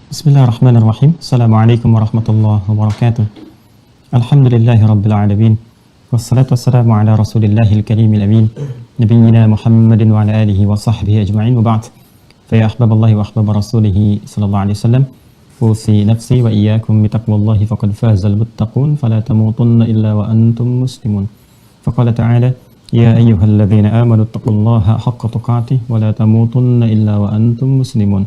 Bismillahirrahmanirrahim. Assalamualaikum warahmatullahi wabarakatuh. Alhamdulillahi rabbil alamin. Wassalatu wassalamu ala rasulillahil karimil amin. Nabiyyina Muhammadin wa ala alihi wa sahbihi ajma'in wa ba'd. Fa ya ahbaballahi wa ahbab rasulih sallallahu alaihi wasallam. Usi nafsi wa iyyakum bitaqwallahi faqad fazal muttaqun fala tamutunna illa wa antum muslimun. Faqala ta'ala ya ayyuhalladzina amanu taqullaha haqqa tuqatih wa la tamutunna illa wa antum muslimun.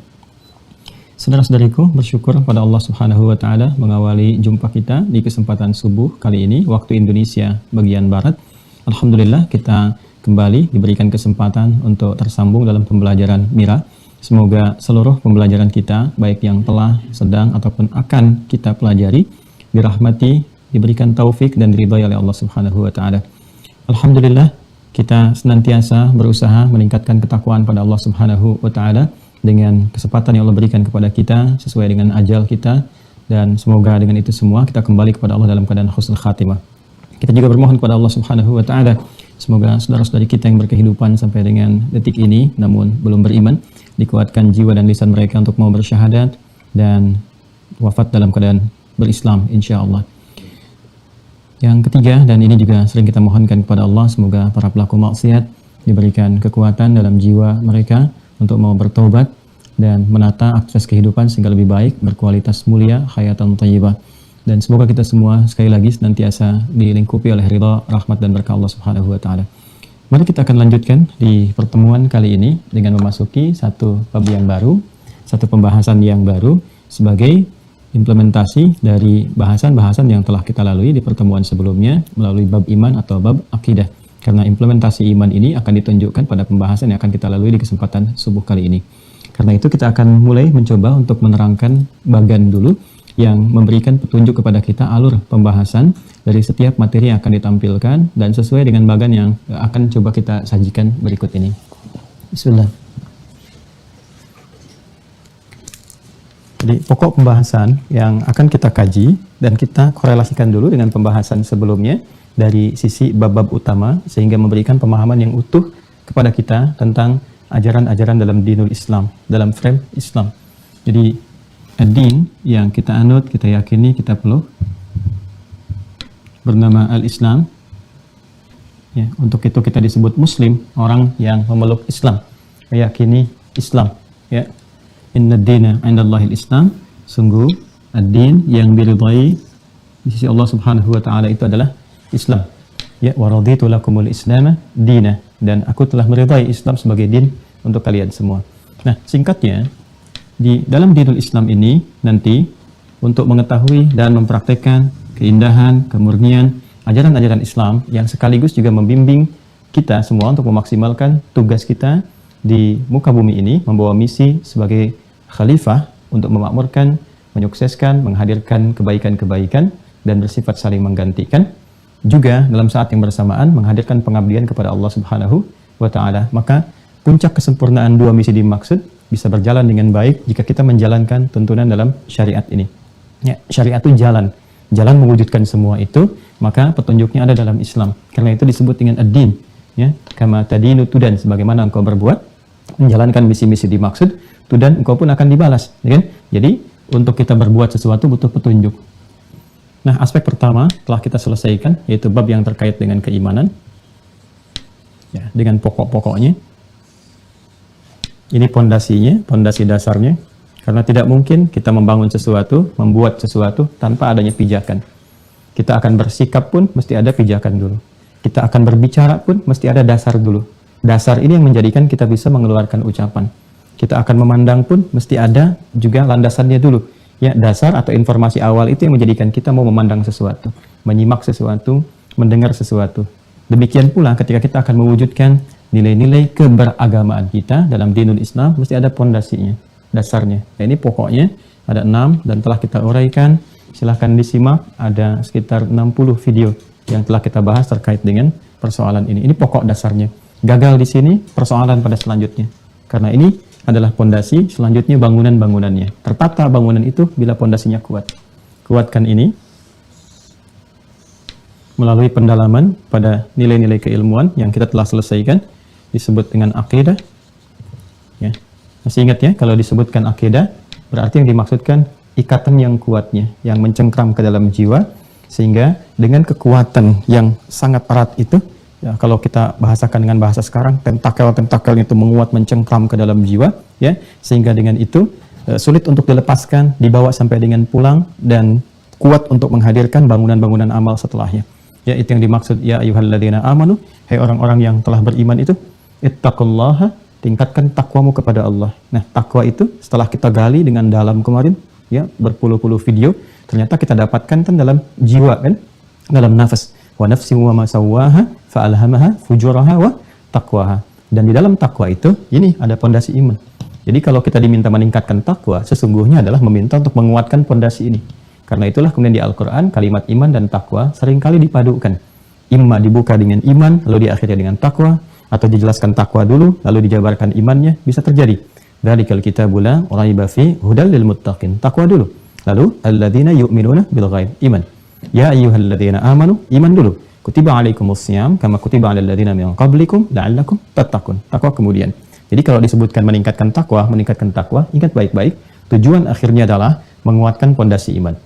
Saudara-saudariku, bersyukur pada Allah Subhanahu wa taala mengawali jumpa kita di kesempatan subuh kali ini waktu Indonesia bagian barat. Alhamdulillah kita kembali diberikan kesempatan untuk tersambung dalam pembelajaran Mira. Semoga seluruh pembelajaran kita baik yang telah, sedang ataupun akan kita pelajari dirahmati, diberikan taufik dan diridhai oleh Allah Subhanahu wa taala. Alhamdulillah kita senantiasa berusaha meningkatkan ketakwaan pada Allah Subhanahu wa taala dengan kesempatan yang Allah berikan kepada kita sesuai dengan ajal kita, dan semoga dengan itu semua kita kembali kepada Allah dalam keadaan husnul khatimah. Kita juga bermohon kepada Allah Subhanahu wa taala semoga saudara-saudari kita yang berkehidupan sampai dengan detik ini namun belum beriman dikuatkan jiwa dan lisan mereka untuk mau bersyahadat dan wafat dalam keadaan berislam insyaallah. Yang ketiga, dan ini juga sering kita mohonkan kepada Allah, semoga para pelaku maksiat diberikan kekuatan dalam jiwa mereka untuk mau bertobat dan menata akses kehidupan sehingga lebih baik, berkualitas mulia, hayatan thayyibah. Dan semoga kita semua sekali lagi senantiasa dilingkupi oleh ridha, rahmat dan berkah Allah Subhanahu wa taala. Mari kita akan lanjutkan di pertemuan kali ini dengan memasuki satu bab yang baru, satu pembahasan yang baru sebagai implementasi dari bahasan-bahasan yang telah kita lalui di pertemuan sebelumnya melalui bab iman atau bab akidah. Karena implementasi iman ini akan ditunjukkan pada pembahasan yang akan kita lalui di kesempatan subuh kali ini. Karena itu kita akan mulai mencoba untuk menerangkan bagan dulu yang memberikan petunjuk kepada kita alur pembahasan dari setiap materi yang akan ditampilkan dan sesuai dengan bagan yang akan coba kita sajikan berikut ini. Bismillah. Jadi pokok pembahasan yang akan kita kaji dan kita korelasikan dulu dengan pembahasan sebelumnya dari sisi bab-bab utama sehingga memberikan pemahaman yang utuh kepada kita tentang ajaran-ajaran dalam dinul Islam, dalam frame Islam. Jadi ad-din yang kita anut, kita yakini, kita peluk bernama al-Islam. Ya, untuk itu kita disebut muslim, orang yang memeluk Islam, meyakini Islam. Ya. Inna ad-dina 'indallahil Islam. Sungguh ad-din yang diridhai di sisi Allah Subhanahu wa taala itu adalah Islam. Ya, wa raditu lakumul Islam dina, dan aku telah meridai Islam sebagai din untuk kalian semua. Nah, singkatnya di dalam dinul Islam ini nanti untuk mengetahui dan mempraktekkan keindahan, kemurnian ajaran-ajaran Islam yang sekaligus juga membimbing kita semua untuk memaksimalkan tugas kita di muka bumi ini, membawa misi sebagai khalifah untuk memakmurkan, menyukseskan, menghadirkan kebaikan-kebaikan dan bersifat saling menggantikan. Juga dalam saat yang bersamaan menghadirkan pengabdian kepada Allah Subhanahu wa taala. Maka puncak kesempurnaan dua misi dimaksud bisa berjalan dengan baik jika kita menjalankan tuntunan dalam syariat ini. Ya, syariat itu jalan mewujudkan semua itu, maka petunjuknya ada dalam Islam. Karena itu disebut dengan ad-din. Ya, kama tadinu tudan, sebagaimana engkau berbuat, menjalankan misi-misi dimaksud, tudan engkau pun akan dibalas. Ya kan? Jadi untuk kita berbuat sesuatu butuh petunjuk. Nah, aspek pertama telah kita selesaikan, yaitu bab yang terkait dengan keimanan. Ya, dengan pokok-pokoknya. Ini pondasinya, pondasi dasarnya. Karena tidak mungkin kita membangun sesuatu, membuat sesuatu tanpa adanya pijakan. Kita akan bersikap pun mesti ada pijakan dulu. Kita akan berbicara pun mesti ada dasar dulu. Dasar ini yang menjadikan kita bisa mengeluarkan ucapan. Kita akan memandang pun mesti ada juga landasannya dulu. Ya, dasar atau informasi awal itu yang menjadikan kita mau memandang sesuatu, menyimak sesuatu, mendengar sesuatu. Demikian pula ketika kita akan mewujudkan nilai-nilai keberagamaan kita dalam dinul Islam, mesti ada pondasinya, dasarnya. Nah, ini pokoknya ada 6 dan telah kita uraikan. Silahkan disimak, ada sekitar 60 video yang telah kita bahas terkait dengan persoalan ini. Ini pokok dasarnya. Gagal di sini, persoalan pada selanjutnya. Karena ini adalah pondasi, selanjutnya bangunan-bangunannya. Tertata bangunan itu bila pondasinya kuat. Kuatkan ini melalui pendalaman pada nilai-nilai keilmuan yang kita telah selesaikan, disebut dengan akidah. Ya. Masih ingat ya, kalau disebutkan akidah, Berarti yang dimaksudkan ikatan yang kuatnya, yang mencengkram ke dalam jiwa, sehingga dengan kekuatan yang sangat erat itu, ya, kalau kita bahasakan dengan bahasa sekarang, tentakel-tentakel itu menguat, mencengkram ke dalam jiwa, ya, sehingga dengan itu sulit untuk dilepaskan, dibawa sampai dengan pulang, dan kuat untuk menghadirkan bangunan-bangunan amal setelahnya. Ya, itu yang dimaksud ya ayyuhalladzina amanu, hai orang-orang yang telah beriman itu, ittaqullaha, tingkatkan takwamu kepada Allah. Nah, takwa itu setelah kita gali dengan dalam kemarin, ya, berpuluh-puluh video, ternyata kita dapatkan kan dalam jiwa, kan, dalam nafas. Wa nafsi wa ma sawwaha fa alhamaha fujuraha wa taqwaha. Dan di dalam takwa itu, ini ada pondasi iman. Jadi kalau kita diminta meningkatkan takwa, sesungguhnya adalah meminta untuk menguatkan pondasi ini. Karena itulah kemudian di Al-Quran, kalimat iman dan takwa seringkali dipadukan. Imma dibuka dengan iman, lalu diakhiri dengan takwa, atau dijelaskan takwa dulu, lalu dijabarkan imannya, bisa terjadi. Dzalikal kitabu la raiba fi hudal lil muttaqin. Takwa dulu. Lalu alladzina yu'minuna bil ghaib, iman. Ya ayyuhalladzina amanu, iman dulu. Kutiba alaikumus syiyam kama kutiba alal ladzina min qablikum la'allakum tattaqun. Takwa kemudian. Jadi kalau disebutkan meningkatkan takwa, ingat baik-baik, tujuan akhirnya adalah menguatkan pondasi iman.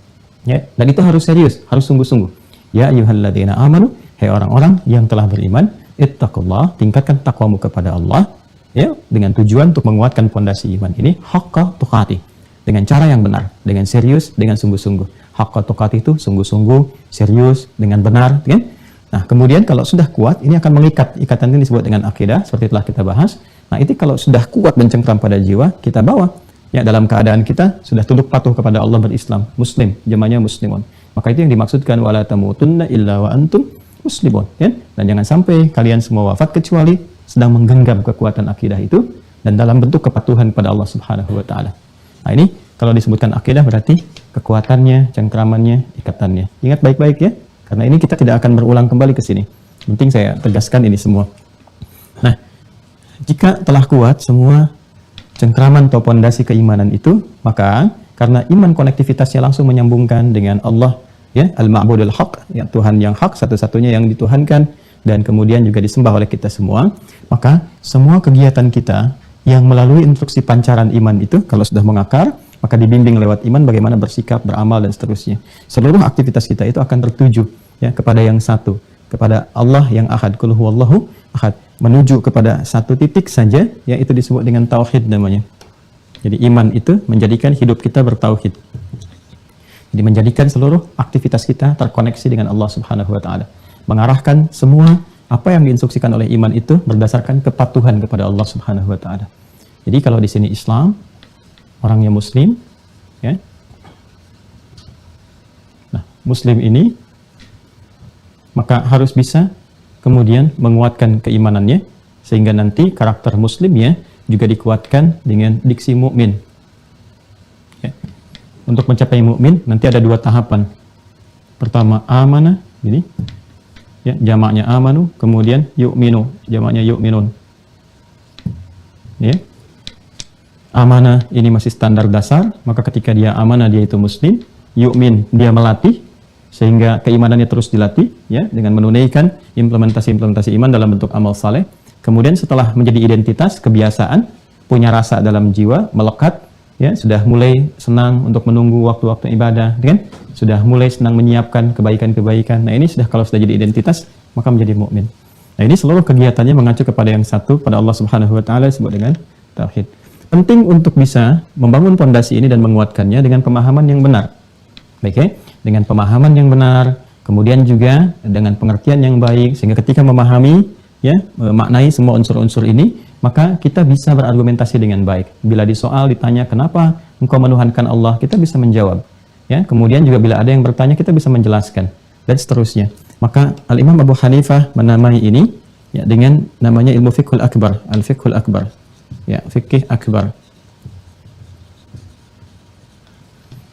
Ya, dan itu harus serius, harus sungguh-sungguh. Ya ayyuhalladzina amanu, hai orang-orang yang telah beriman, ittaqullah, tingkatkan takwamu kepada Allah, ya, dengan tujuan untuk menguatkan pondasi iman ini, haqqa tuqatih, dengan cara yang benar, dengan serius, dengan sungguh-sungguh. Haqqa tuqatih itu sungguh-sungguh, serius, dengan benar, kan? Nah, kemudian kalau sudah kuat, ini akan mengikat. Ikatan ini disebut dengan akidah, seperti telah kita bahas. Nah, itu kalau sudah kuat mencengkram pada jiwa, kita bawa. Ya, dalam keadaan kita sudah tunduk patuh kepada Allah, berislam, muslim, jamaknya muslimun. Maka itu yang dimaksudkan wala tamutunna illa wa antum muslimun, ya? Dan jangan sampai kalian semua wafat kecuali sedang menggenggam kekuatan akidah itu dan dalam bentuk kepatuhan kepada Allah Subhanahu wa taala. Nah, ini kalau disebutkan akidah berarti kekuatannya, cengkramannya, ikatannya. Ingat baik-baik ya, karena ini kita tidak akan berulang kembali ke sini. Penting saya tegaskan ini semua. Nah, jika telah kuat semua cengkraman atau pondasi keimanan itu, maka karena iman konektivitasnya langsung menyambungkan dengan Allah, ya, al-ma'budul haq, ya, Tuhan yang hak, satu-satunya yang dituhankan dan kemudian juga disembah oleh kita semua, maka semua kegiatan kita yang melalui instruksi pancaran iman itu kalau sudah mengakar, maka dibimbing lewat iman bagaimana bersikap, beramal dan seterusnya. Seluruh aktivitas kita itu akan tertuju, ya, kepada yang satu, kepada Allah yang ahad, qul huwallahu ahad, menuju kepada satu titik saja, ya, itu disebut dengan tauhid namanya. Jadi iman itu menjadikan hidup kita bertauhid. Jadi menjadikan seluruh aktivitas kita terkoneksi dengan Allah Subhanahu wa taala. Mengarahkan semua apa yang diinstruksikan oleh iman itu berdasarkan kepatuhan kepada Allah Subhanahu wa taala. Jadi kalau di sini Islam, orangnya muslim, ya. Nah, muslim ini maka harus bisa kemudian menguatkan keimanannya sehingga nanti karakter muslimnya juga dikuatkan dengan diksi mukmin. Ya. Untuk mencapai mukmin nanti ada dua tahapan. Pertama amanah, ini, ya, jamaknya amanu, kemudian yu'minu, jamaknya yu'minun. Ya. Amanah ini masih standar dasar, maka ketika dia amanah dia itu muslim. Yu'min dia melatih sehingga keimanannya terus dilatih, ya, dengan menunaikan implementasi iman dalam bentuk amal saleh. Kemudian setelah menjadi identitas, kebiasaan, punya rasa dalam jiwa, melekat, ya, sudah mulai senang untuk menunggu waktu-waktu ibadah, kan? Sudah mulai senang menyiapkan kebaikan-kebaikan. Nah, ini kalau sudah jadi identitas, maka menjadi mukmin. Nah, ini seluruh kegiatannya mengacu kepada yang satu, pada Allah Subhanahu wa taala, disebut dengan tauhid. Penting untuk bisa membangun pondasi ini dan menguatkannya dengan pemahaman yang benar. Baik, ya? Dengan pemahaman yang benar, kemudian juga dengan pengertian yang baik, sehingga ketika memahami, ya, maknai semua unsur-unsur ini, maka kita bisa berargumentasi dengan baik. Bila disoal, ditanya kenapa engkau menuhankan Allah, kita bisa menjawab. Ya, kemudian juga bila ada yang bertanya, kita bisa menjelaskan dan seterusnya. Maka Al-Imam Abu Hanifah menamai ini, ya, dengan namanya ilmu fiqhul akbar, al-fiqhul akbar. Ya, fikih akbar.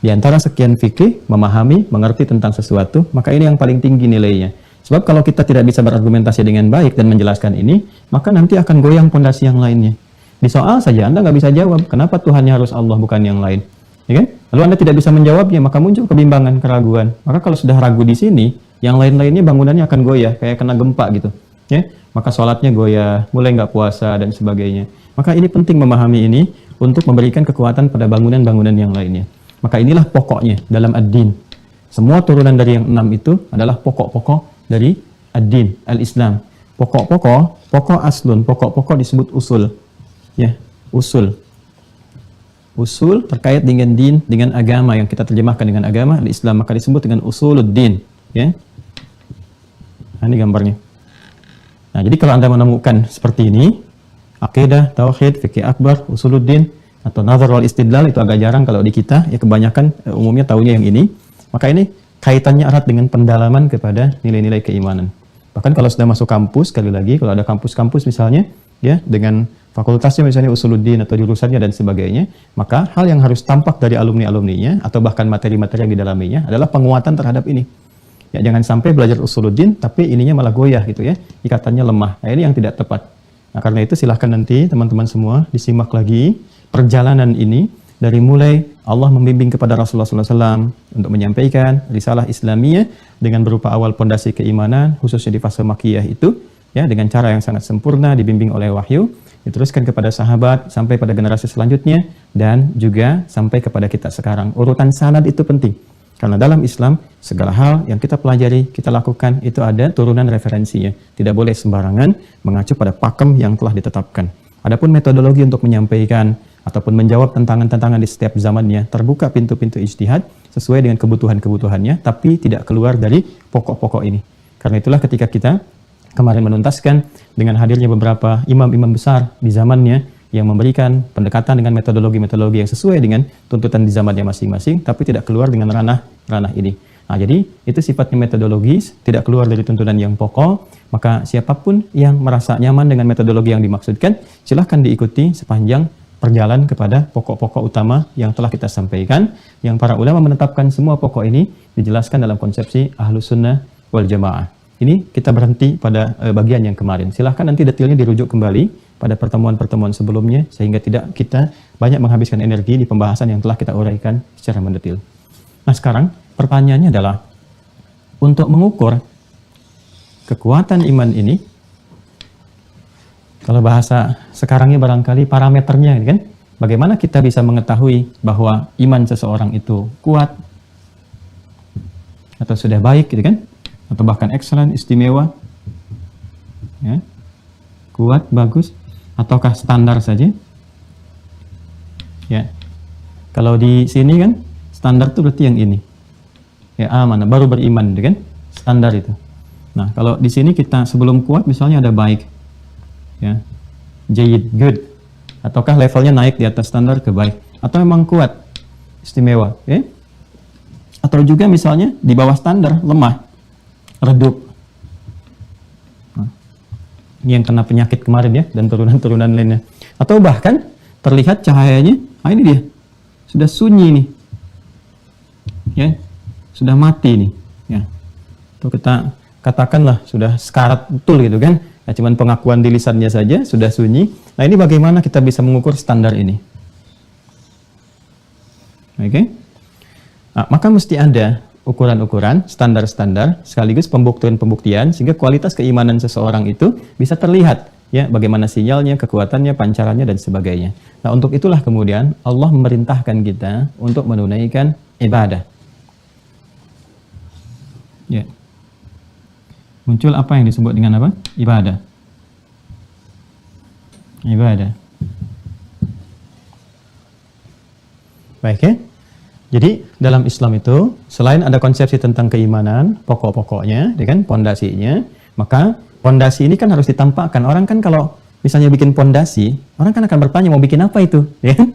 Di antara sekian fikih, memahami, mengerti tentang sesuatu, maka ini yang paling tinggi nilainya. Sebab kalau kita tidak bisa berargumentasi dengan baik dan menjelaskan ini, maka nanti akan goyang pondasi yang lainnya. Di soal saja Anda nggak bisa jawab, kenapa Tuhannya harus Allah bukan yang lain, ya kan? Lalu Anda tidak bisa menjawabnya, maka muncul kebimbangan, keraguan. Maka kalau sudah ragu di sini, yang lain-lainnya bangunannya akan goyah, kayak kena gempa gitu, ya. Maka sholatnya goyah, mulai nggak puasa dan sebagainya. Maka ini penting memahami ini untuk memberikan kekuatan pada bangunan-bangunan yang lainnya. Maka inilah pokoknya dalam ad-din. Semua turunan dari yang 6 itu adalah pokok-pokok dari ad-din, al-Islam. Pokok aslun, pokok-pokok disebut usul. Ya, usul. Usul terkait dengan din, dengan agama yang kita terjemahkan dengan agama, al-Islam, maka disebut dengan usuluddin. Ya. Nah, ini gambarnya. Nah, jadi kalau Anda menemukan seperti ini, akidah, tauhid, fikih akbar, usuluddin, atau nazar wal istidlal, itu agak jarang kalau di kita, ya kebanyakan umumnya tahunya yang ini. Maka ini kaitannya erat dengan pendalaman kepada nilai-nilai keimanan. Bahkan kalau sudah masuk kampus, sekali lagi, kalau ada kampus-kampus misalnya, ya dengan fakultasnya misalnya usuluddin atau jurusannya dan sebagainya, maka hal yang harus tampak dari alumni-alumninya atau bahkan materi-materi yang didalaminya adalah penguatan terhadap ini. Ya, jangan sampai belajar usuluddin tapi ininya malah goyah gitu ya, ikatannya lemah. Nah, ini yang tidak tepat. Nah, karena itu silahkan nanti teman-teman semua disimak lagi perjalanan ini dari mulai Allah membimbing kepada Rasulullah SAW untuk menyampaikan risalah Islamiyah dengan berupa awal pondasi keimanan, khususnya di fase Makkiyah itu, ya dengan cara yang sangat sempurna dibimbing oleh wahyu, diteruskan kepada sahabat sampai pada generasi selanjutnya dan juga sampai kepada kita sekarang. Urutan sanad itu penting. Karena dalam Islam segala hal yang kita pelajari, kita lakukan itu ada turunan referensinya. Tidak boleh sembarangan mengacu pada pakem yang telah ditetapkan. Adapun metodologi untuk menyampaikan ataupun menjawab tantangan-tantangan di setiap zamannya, terbuka pintu-pintu ijtihad sesuai dengan kebutuhan-kebutuhannya, tapi tidak keluar dari pokok-pokok ini. Karena itulah ketika kita kemarin menuntaskan dengan hadirnya beberapa imam-imam besar di zamannya yang memberikan pendekatan dengan metodologi-metodologi yang sesuai dengan tuntutan di zamannya masing-masing, tapi tidak keluar dengan ranah ini. Nah, jadi itu sifatnya metodologis, tidak keluar dari tuntunan yang pokok. Maka siapapun yang merasa nyaman dengan metodologi yang dimaksudkan, silahkan diikuti sepanjang perjalanan kepada pokok-pokok utama yang telah kita sampaikan, yang para ulama menetapkan semua pokok ini dijelaskan dalam konsepsi Ahlus Sunnah wal Jamaah. Ini kita berhenti pada bagian yang kemarin. Silahkan nanti detailnya dirujuk kembali pada pertemuan-pertemuan sebelumnya, sehingga tidak kita banyak menghabiskan energi di pembahasan yang telah kita uraikan secara mendetil. Nah, sekarang pertanyaannya adalah, untuk mengukur kekuatan iman ini, kalau bahasa sekarangnya barangkali parameternya kan, bagaimana kita bisa mengetahui bahwa iman seseorang itu kuat atau sudah baik gitu kan, atau bahkan excellent, istimewa, ya, kuat, bagus, ataukah standar saja? Ya, kalau di sini kan standar itu berarti yang ini, ya amanah, baru beriman gitu kan, standar itu. Nah, kalau di sini kita sebelum kuat misalnya ada baik, ya, jayid, good, ataukah levelnya naik di atas standar ke baik, atau memang kuat, istimewa, ya? Atau juga misalnya di bawah standar, lemah, redup. Nah, ini yang kena penyakit kemarin ya, dan turunan-turunan lainnya. Atau bahkan terlihat cahayanya, ini dia, sudah sunyi nih, ya, sudah mati nih, ya. Atau kita katakanlah sudah sekarat betul gitu kan. Nah, cuman pengakuan di lisannya saja sudah sunyi. Nah, ini bagaimana kita bisa mengukur standar ini? Oke. Nah, maka mesti ada ukuran-ukuran, standar-standar, sekaligus pembuktian-pembuktian, sehingga kualitas keimanan seseorang itu bisa terlihat, ya, bagaimana sinyalnya, kekuatannya, pancarannya, dan sebagainya. Nah, untuk itulah kemudian Allah memerintahkan kita untuk menunaikan ibadah. Ya. Muncul apa yang disebut dengan apa? Ibadah. Ibadah. Baik ya. Jadi dalam Islam itu selain ada konsepsi tentang keimanan, pokok-pokoknya, kan, pondasinya, maka pondasi ini kan harus ditampakkan. Orang kan kalau misalnya bikin pondasi, orang kan akan bertanya mau bikin apa itu, ya kan?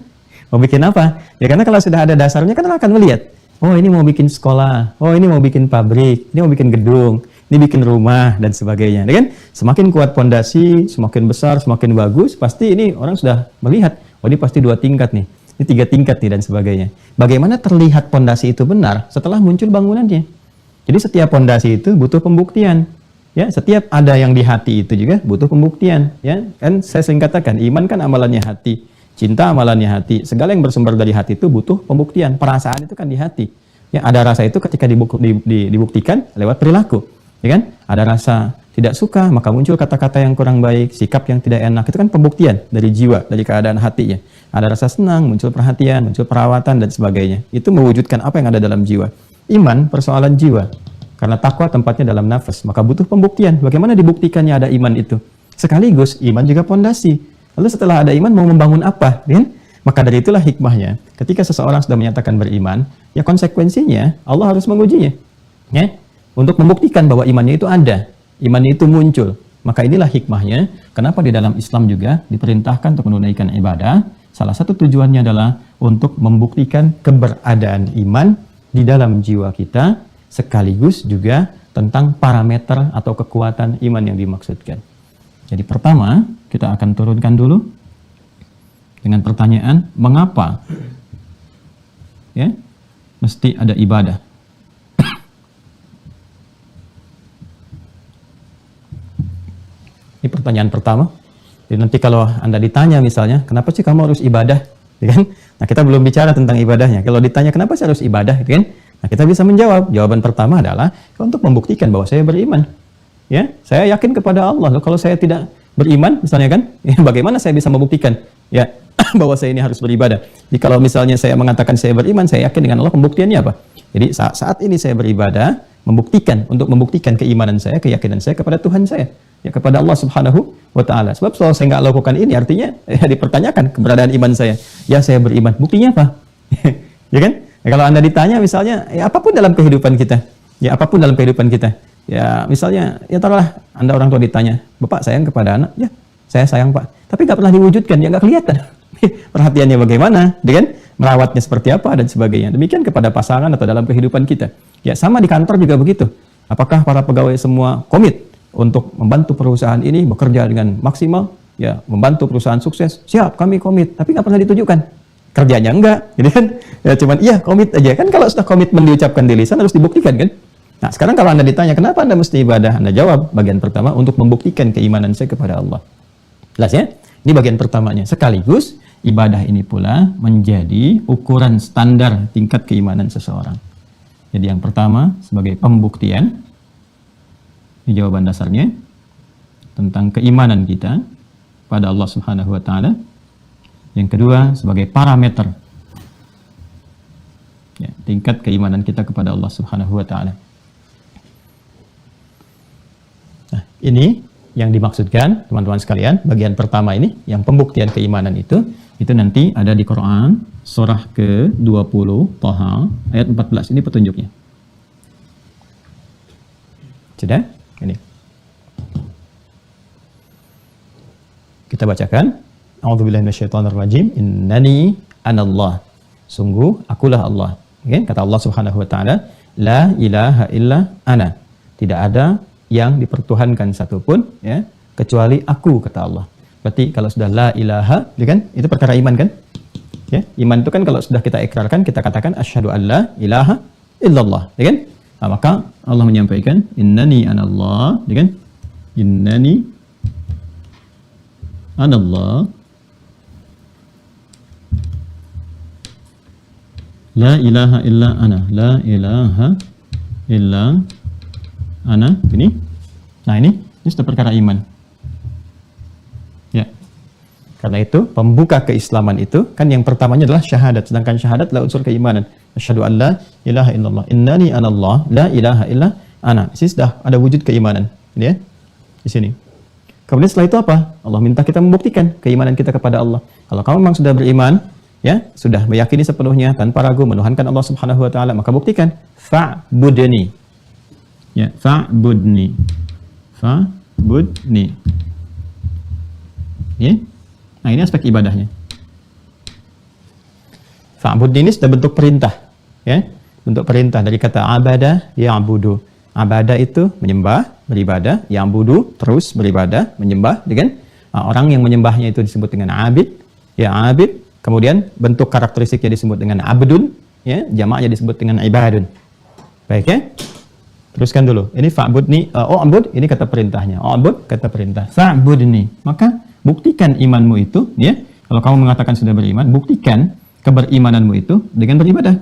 Mau bikin apa? Ya karena kalau sudah ada dasarnya kan orang akan melihat, oh ini mau bikin sekolah, oh ini mau bikin pabrik, ini mau bikin gedung, ini bikin rumah dan sebagainya, ya kan? Semakin kuat pondasi, semakin besar, semakin bagus, pasti ini orang sudah melihat, oh ini pasti 2 tingkat nih, ini 3 tingkat nih dan sebagainya. Bagaimana terlihat pondasi itu benar setelah muncul bangunannya? Jadi setiap pondasi itu butuh pembuktian, ya. Setiap ada yang di hati itu juga butuh pembuktian, ya. Kan saya sering katakan, iman kan amalannya hati, cinta amalannya hati, segala yang bersumber dari hati itu butuh pembuktian. Perasaan itu kan di hati, ya. Ada rasa itu ketika dibuktikan lewat perilaku. ya kan? Ada rasa tidak suka, maka muncul kata-kata yang kurang baik, sikap yang tidak enak. Itu kan pembuktian dari jiwa, dari keadaan hatinya. Ada rasa senang, muncul perhatian, muncul perawatan dan sebagainya. Itu mewujudkan apa yang ada dalam jiwa. Iman persoalan jiwa. Karena takwa tempatnya dalam nafas, maka butuh pembuktian. Bagaimana dibuktikannya ada iman itu? Sekaligus iman juga pondasi. Lalu setelah ada iman mau membangun apa, kan? Maka dari itulah hikmahnya. Ketika seseorang sudah menyatakan beriman, ya konsekuensinya Allah harus mengujinya, ya, untuk membuktikan bahwa imannya itu ada, imannya itu muncul. Maka inilah hikmahnya. Kenapa di dalam Islam juga diperintahkan untuk menunaikan ibadah? Salah satu tujuannya adalah untuk membuktikan keberadaan iman di dalam jiwa kita, sekaligus juga tentang parameter atau kekuatan iman yang dimaksudkan. Jadi pertama, kita akan turunkan dulu dengan pertanyaan, mengapa ya mesti ada ibadah? Ini pertanyaan pertama. Jadi nanti kalau Anda ditanya misalnya, kenapa sih kamu harus ibadah? Ya kan? Nah, kita belum bicara tentang ibadahnya. Kalau ditanya kenapa sih harus ibadah, ya kan? Nah, kita bisa menjawab. Jawaban pertama adalah untuk membuktikan bahwa saya beriman. Ya, saya yakin kepada Allah. Loh, kalau saya tidak beriman, misalnya kan, ya, bagaimana saya bisa membuktikan ya bahwa saya ini harus beribadah? Jadi kalau misalnya saya mengatakan saya beriman, saya yakin dengan Allah, pembuktiannya apa? Jadi saat ini saya beribadah, untuk membuktikan keimanan saya, keyakinan saya kepada Tuhan saya, ya, kepada Allah Subhanahu wa Ta'ala. Sebab kalau saya nggak lakukan ini, artinya ya, dipertanyakan keberadaan iman saya. Ya, saya beriman, buktinya apa? Ya kan? Ya, kalau Anda ditanya misalnya, ya apapun dalam kehidupan kita, ya misalnya, ya taruhlah Anda orang tua ditanya, Bapak sayang kepada anak? Ya, saya sayang Pak. Tapi nggak pernah diwujudkan, ya nggak kelihatan. Perhatiannya bagaimana, kan? Merawatnya seperti apa, dan sebagainya. Demikian kepada pasangan atau dalam kehidupan kita. Ya sama di kantor juga begitu. Apakah para pegawai semua komit untuk membantu perusahaan ini bekerja dengan maksimal? Ya, membantu perusahaan sukses? Siap, kami komit. Tapi nggak pernah ditunjukkan. Kerjanya enggak, jadi kan? Ya cuman iya komit aja. Kan kalau sudah komitmen diucapkan di lisan harus dibuktikan kan? Nah, sekarang kalau Anda ditanya, kenapa Anda mesti ibadah? Anda jawab, bagian pertama, untuk membuktikan keimanan saya kepada Allah. Jelas ya? Ini bagian pertamanya. Sekaligus, ibadah ini pula menjadi ukuran standar tingkat keimanan seseorang. Jadi yang pertama, sebagai pembuktian, ini jawaban dasarnya, tentang keimanan kita pada Allah Subhanahu wa Ta'ala. Yang kedua, sebagai parameter, ya, tingkat keimanan kita kepada Allah Subhanahu wa Ta'ala. Nah, ini yang dimaksudkan teman-teman sekalian, bagian pertama ini, yang pembuktian keimanan itu nanti ada di Quran surah ke-20 Thaha ayat 14. Ini petunjuknya. Sudah? Ini. Kita bacakan. A'udzubillahi minasyaitonirrajim. Innani anallah. Sungguh akulah Allah. Okay? Kata Allah Subhanahu wa Ta'ala, la ilaha illa ana. Tidak ada yang dipertuhankan satupun, ya, kecuali aku, kata Allah. Berarti kalau sudah la ilaha, ya kan, itu perkara iman kan? Ya, iman itu kan kalau sudah kita ikrarkan, kita katakan asyhadu an la ilaha illallah, ya kan? Nah, maka Allah menyampaikan innani anallah, ya kan? Innani anallah la ilaha illa ana, la ilaha illa ana, ini. Nah, ini sudah perkara iman. Ya. Karena itu pembuka keislaman itu kan yang pertamanya adalah syahadat, sedangkan syahadat adalah unsur keimanan. Asyhadu an la ilaha illallah, innani anallah, la ilaha illa ana. Ini sudah ada wujud keimanan, ya. Di sini. Kemudian setelah itu apa? Allah minta kita membuktikan keimanan kita kepada Allah. Kalau kamu memang sudah beriman, ya, sudah meyakini sepenuhnya tanpa ragu menuhankan Allah Subhanahu wa Ta'ala, maka buktikan fa'budni. Ya, fa'budni. Fa'budni. Ya. Nah, ini aspek ibadahnya. Fa'budni ini sudah bentuk perintah, ya. Bentuk perintah dari kata abada ya'budu. Abada itu menyembah, beribadah, ya'budu terus beribadah, menyembah, kan? Nah, orang yang menyembahnya itu disebut dengan abid, ya abid. Kemudian bentuk karakteristiknya disebut dengan abdun, ya, jamaknya disebut dengan ibadun. Baik ya? Teruskan dulu. Ini fa'budni, abud, ini kata perintahnya. Abud kata perintah. Fa'budni. Maka buktikan imanmu itu, ya. Kalau kamu mengatakan sudah beriman, buktikan keberimananmu itu dengan beribadah.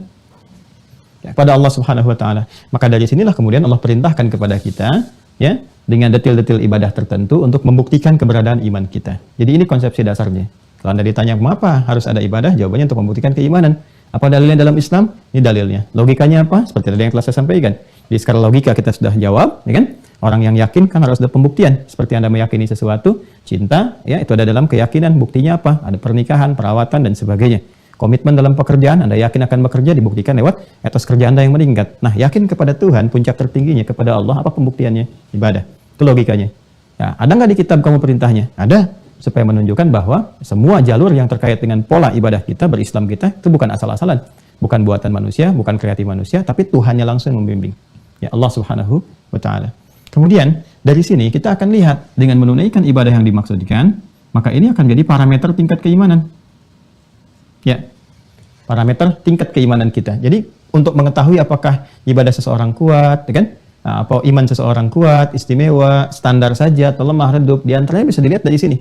ya, kepada Allah Subhanahu wa taala. Maka dari sinilah kemudian Allah perintahkan kepada kita ya dengan detil-detil ibadah tertentu untuk membuktikan keberadaan iman kita. Jadi ini konsepsi dasarnya. Kalau Anda ditanya mengapa harus ada ibadah, jawabannya untuk membuktikan keimanan. Apa dalilnya dalam Islam? Ini dalilnya. Logikanya apa? Seperti tadi yang telah saya sampaikan. Jadi secara logika kita sudah jawab, ya kan? Orang yang yakin kan harus ada pembuktian. Seperti Anda meyakini sesuatu, cinta, ya itu ada dalam keyakinan. Buktinya apa? Ada pernikahan, perawatan, dan sebagainya. Komitmen dalam pekerjaan, Anda yakin akan bekerja, dibuktikan lewat etos kerja Anda yang meningkat. Nah, yakin kepada Tuhan, puncak tertingginya kepada Allah, apa pembuktiannya? Ibadah. Itu logikanya. Ya, ada nggak di kitab kamu perintahnya? Ada. Supaya menunjukkan bahwa semua jalur yang terkait dengan pola ibadah kita, berislam kita, itu bukan asal-asalan. Bukan buatan manusia, bukan kreatif manusia, tapi Tuhannya langsung membimbing. Ya Allah Subhanahu wa ta'ala. Kemudian, dari sini kita akan lihat dengan menunaikan ibadah yang dimaksudkan, maka ini akan jadi parameter tingkat keimanan. Ya, parameter tingkat keimanan kita. Jadi, untuk mengetahui apakah ibadah seseorang kuat, kan? Nah, apa iman seseorang kuat, istimewa, standar saja, atau lemah, redup, diantaranya bisa dilihat dari sini.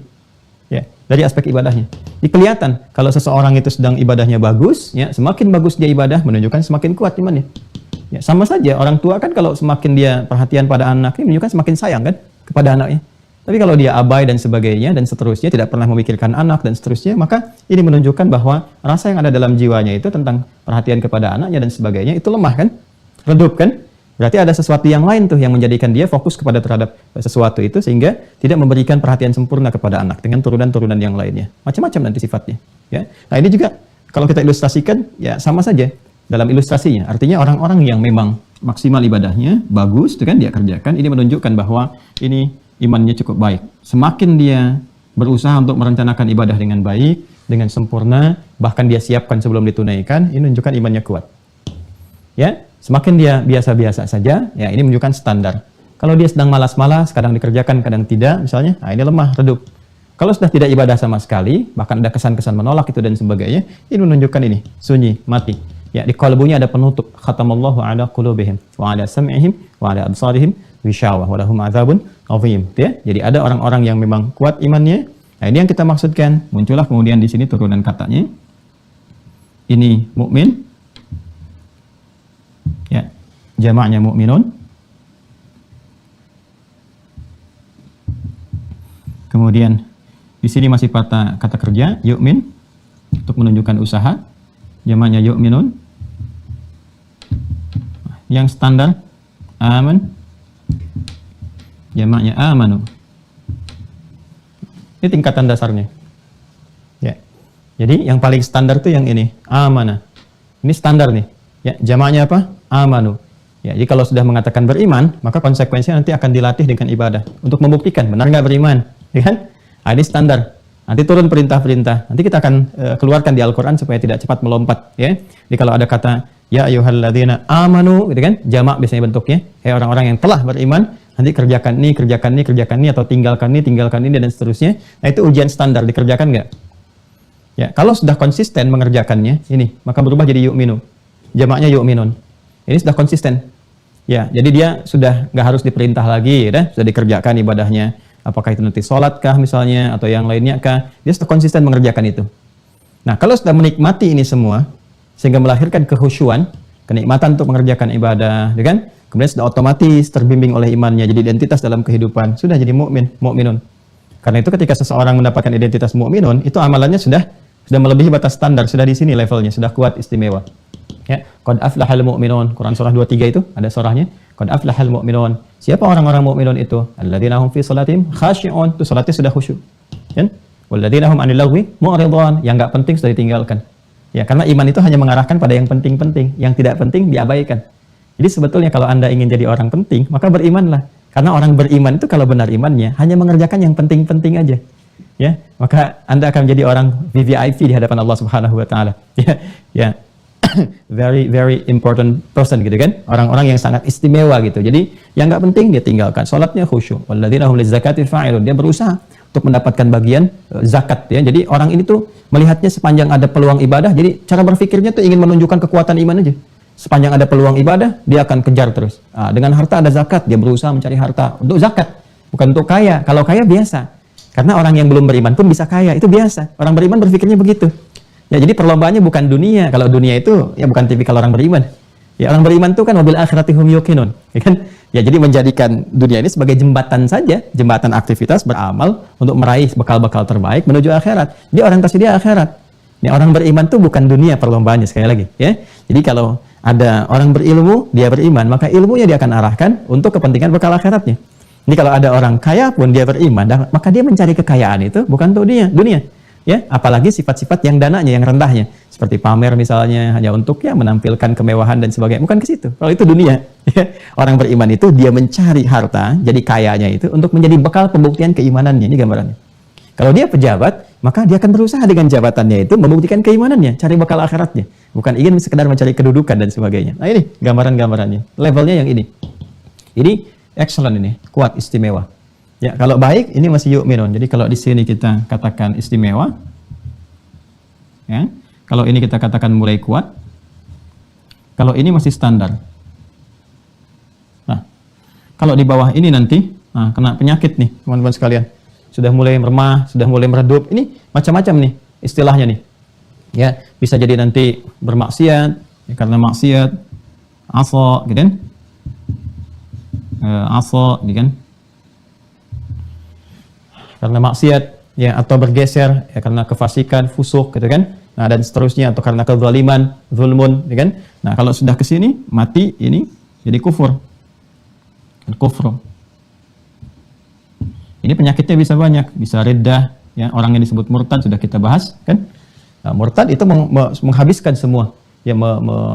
Ya, dari aspek ibadahnya. Jadi kelihatan kalau seseorang itu sedang ibadahnya bagus, ya, semakin bagus dia ibadah menunjukkan semakin kuat imannya. Ya, sama saja orang tua kan kalau semakin dia perhatian pada anaknya menunjukkan semakin sayang kan kepada anaknya. Tapi kalau dia abai dan sebagainya dan seterusnya, tidak pernah memikirkan anak dan seterusnya, maka ini menunjukkan bahwa rasa yang ada dalam jiwanya itu tentang perhatian kepada anaknya dan sebagainya itu lemah kan? Redup kan? Berarti ada sesuatu yang lain tuh yang menjadikan dia fokus kepada terhadap sesuatu itu sehingga tidak memberikan perhatian sempurna kepada anak dengan turunan-turunan yang lainnya. Macam-macam nanti sifatnya. Ya. Nah ini juga kalau kita ilustrasikan ya sama saja dalam ilustrasinya. Artinya orang-orang yang memang maksimal ibadahnya bagus itu kan dia kerjakan. Ini menunjukkan bahwa ini imannya cukup baik. Semakin dia berusaha untuk merencanakan ibadah dengan baik, dengan sempurna, bahkan dia siapkan sebelum ditunaikan, ini menunjukkan imannya kuat. Ya. Semakin dia biasa-biasa saja, ya ini menunjukkan standar. Kalau dia sedang malas-malas, kadang dikerjakan, kadang tidak, misalnya, nah ini lemah, redup. Kalau sudah tidak ibadah sama sekali, bahkan ada kesan-kesan menolak itu dan sebagainya, ini menunjukkan ini, sunyi, mati. Ya, di qalbunya ada penutup. Khatamallahu ala qulubihim, wa ala sam'ihim, wa ala absarihim, wishawah, wa lahum azabun azim. Ya, jadi ada orang-orang yang memang kuat imannya. Nah ini yang kita maksudkan. Muncullah kemudian di sini turunan katanya. Ini mukmin. Ya, jamaknya mukminun. Kemudian di sini masih kata kerja yu'min untuk menunjukkan usaha. Jamaknya yu'minun. Yang standar aman. Jamaknya amanu. Ini tingkatan dasarnya. Ya. Jadi yang paling standar itu yang ini, amanah. Ini standar nih. Ya, jamaknya apa? Amanu. Ya, jadi kalau sudah mengatakan beriman, maka konsekuensinya nanti akan dilatih dengan ibadah untuk membuktikan benar nggak beriman, ya kan? Nah, ini standar. Nanti turun perintah-perintah. Nanti kita akan keluarkan di Al-Qur'an supaya tidak cepat melompat, ya. Jadi kalau ada kata ya ayyuhalladzina amanu, gitu kan? Jamak biasanya bentuknya, orang-orang yang telah beriman, nanti kerjakan ini, atau tinggalkan ini dan seterusnya. Nah, itu ujian standar, dikerjakan nggak? Ya, kalau sudah konsisten mengerjakannya, ini, maka berubah jadi yu'minu. Jamaknya yu'minun. Ini sudah konsisten. Ya, jadi dia sudah nggak harus diperintah lagi, ya, sudah dikerjakan ibadahnya. Apakah itu nanti sholat kah misalnya, atau yang lainnya kah, dia sudah konsisten mengerjakan itu. Nah, kalau sudah menikmati ini semua, sehingga melahirkan kehusyuan, kenikmatan untuk mengerjakan ibadah, ya kan? Kemudian sudah otomatis terbimbing oleh imannya, jadi identitas dalam kehidupan, sudah jadi mukminun. Karena itu ketika seseorang mendapatkan identitas mukminun, itu amalannya sudah melebihi batas standar, sudah di sini levelnya, sudah kuat, istimewa. Ya, qad aflahal mu'minun. Quran surah 23 itu ada surahnya. Qad aflahal mu'minun. Siapa orang-orang mukminun itu? Alladzina hum fi salatihim khashi'un. Itu salatnya sudah khusyuk. Kan? Walladzina hum 'anil lagwi mu'ridun. Yang enggak penting sudah ditinggalkan. Ya, karena iman itu hanya mengarahkan pada yang penting-penting, yang tidak penting diabaikan. Jadi sebetulnya kalau Anda ingin jadi orang penting, maka berimanlah. Karena orang beriman itu kalau benar imannya hanya mengerjakan yang penting-penting aja. Ya, maka Anda akan menjadi orang VVIP di hadapan Allah Subhanahu wa taala. Ya, ya. Very very important person gitu kan, orang-orang yang sangat istimewa gitu. Jadi yang nggak penting dia tinggalkan, sholatnya khusyuk. Walladzina hum lizakati fa'ilun, dia berusaha untuk mendapatkan bagian zakat ya. Jadi orang ini tuh melihatnya sepanjang ada peluang ibadah, jadi cara berpikirnya tuh ingin menunjukkan kekuatan iman aja. Sepanjang ada peluang ibadah, dia akan kejar terus. Dengan harta ada zakat, dia berusaha mencari harta untuk zakat, bukan untuk kaya. Kalau kaya biasa, karena orang yang belum beriman pun bisa kaya, itu biasa. Orang beriman berpikirnya begitu. Ya, jadi perlombaannya bukan dunia. Kalau dunia itu ya bukan tipikal orang beriman. Ya, orang beriman itu kan wabil akhirati hum yuqinun, ya kan? Ya, jadi menjadikan dunia ini sebagai jembatan saja, jembatan aktivitas beramal untuk meraih bekal-bekal terbaik menuju akhirat. Dia orientasi dia akhirat. Ini orang beriman itu bukan dunia perlombaannya, sekali lagi, ya. Jadi kalau ada orang berilmu, dia beriman, maka ilmunya dia akan arahkan untuk kepentingan bekal akhiratnya. Ini kalau ada orang kaya pun dia beriman, maka dia mencari kekayaan itu bukan untuk dunia. Ya, apalagi sifat-sifat yang dananya, yang rendahnya, seperti pamer misalnya, hanya untuk ya menampilkan kemewahan dan sebagainya, bukan ke situ. Kalau itu dunia, ya. Orang beriman itu dia mencari harta, jadi kayanya itu untuk menjadi bekal pembuktian keimanannya. Ini gambarannya. Kalau dia pejabat, maka dia akan berusaha dengan jabatannya itu membuktikan keimanannya, cari bekal akhiratnya, bukan ingin sekedar mencari kedudukan dan sebagainya. Nah, ini gambaran-gambarannya, levelnya yang ini. Ini excellent, ini kuat, istimewa. Ya, kalau baik ini masih yu'minun. Jadi kalau di sini kita katakan istimewa, ya. Kalau ini kita katakan mulai kuat. Kalau ini masih standar. Nah, kalau di bawah ini nanti, nah, kena penyakit nih, teman-teman sekalian. Sudah mulai meremah, sudah mulai meredup. Ini macam-macam nih istilahnya nih. Ya, bisa jadi nanti bermaksiat, ya, karena maksiat, asa, gitu kan? Asa, gitu kan? Karena maksiat, ya, atau bergeser, ya, karena kefasikan, fusuk, gitu kan? Nah, dan seterusnya, atau karena kezaliman, zulmun, gitu kan? Nah, kalau sudah ke sini, mati, ini jadi kufur. Kufur. Ini penyakitnya bisa banyak, bisa riddah, ya, orang yang disebut murtad sudah kita bahas, kan? Nah, murtad itu menghabiskan semua, ya,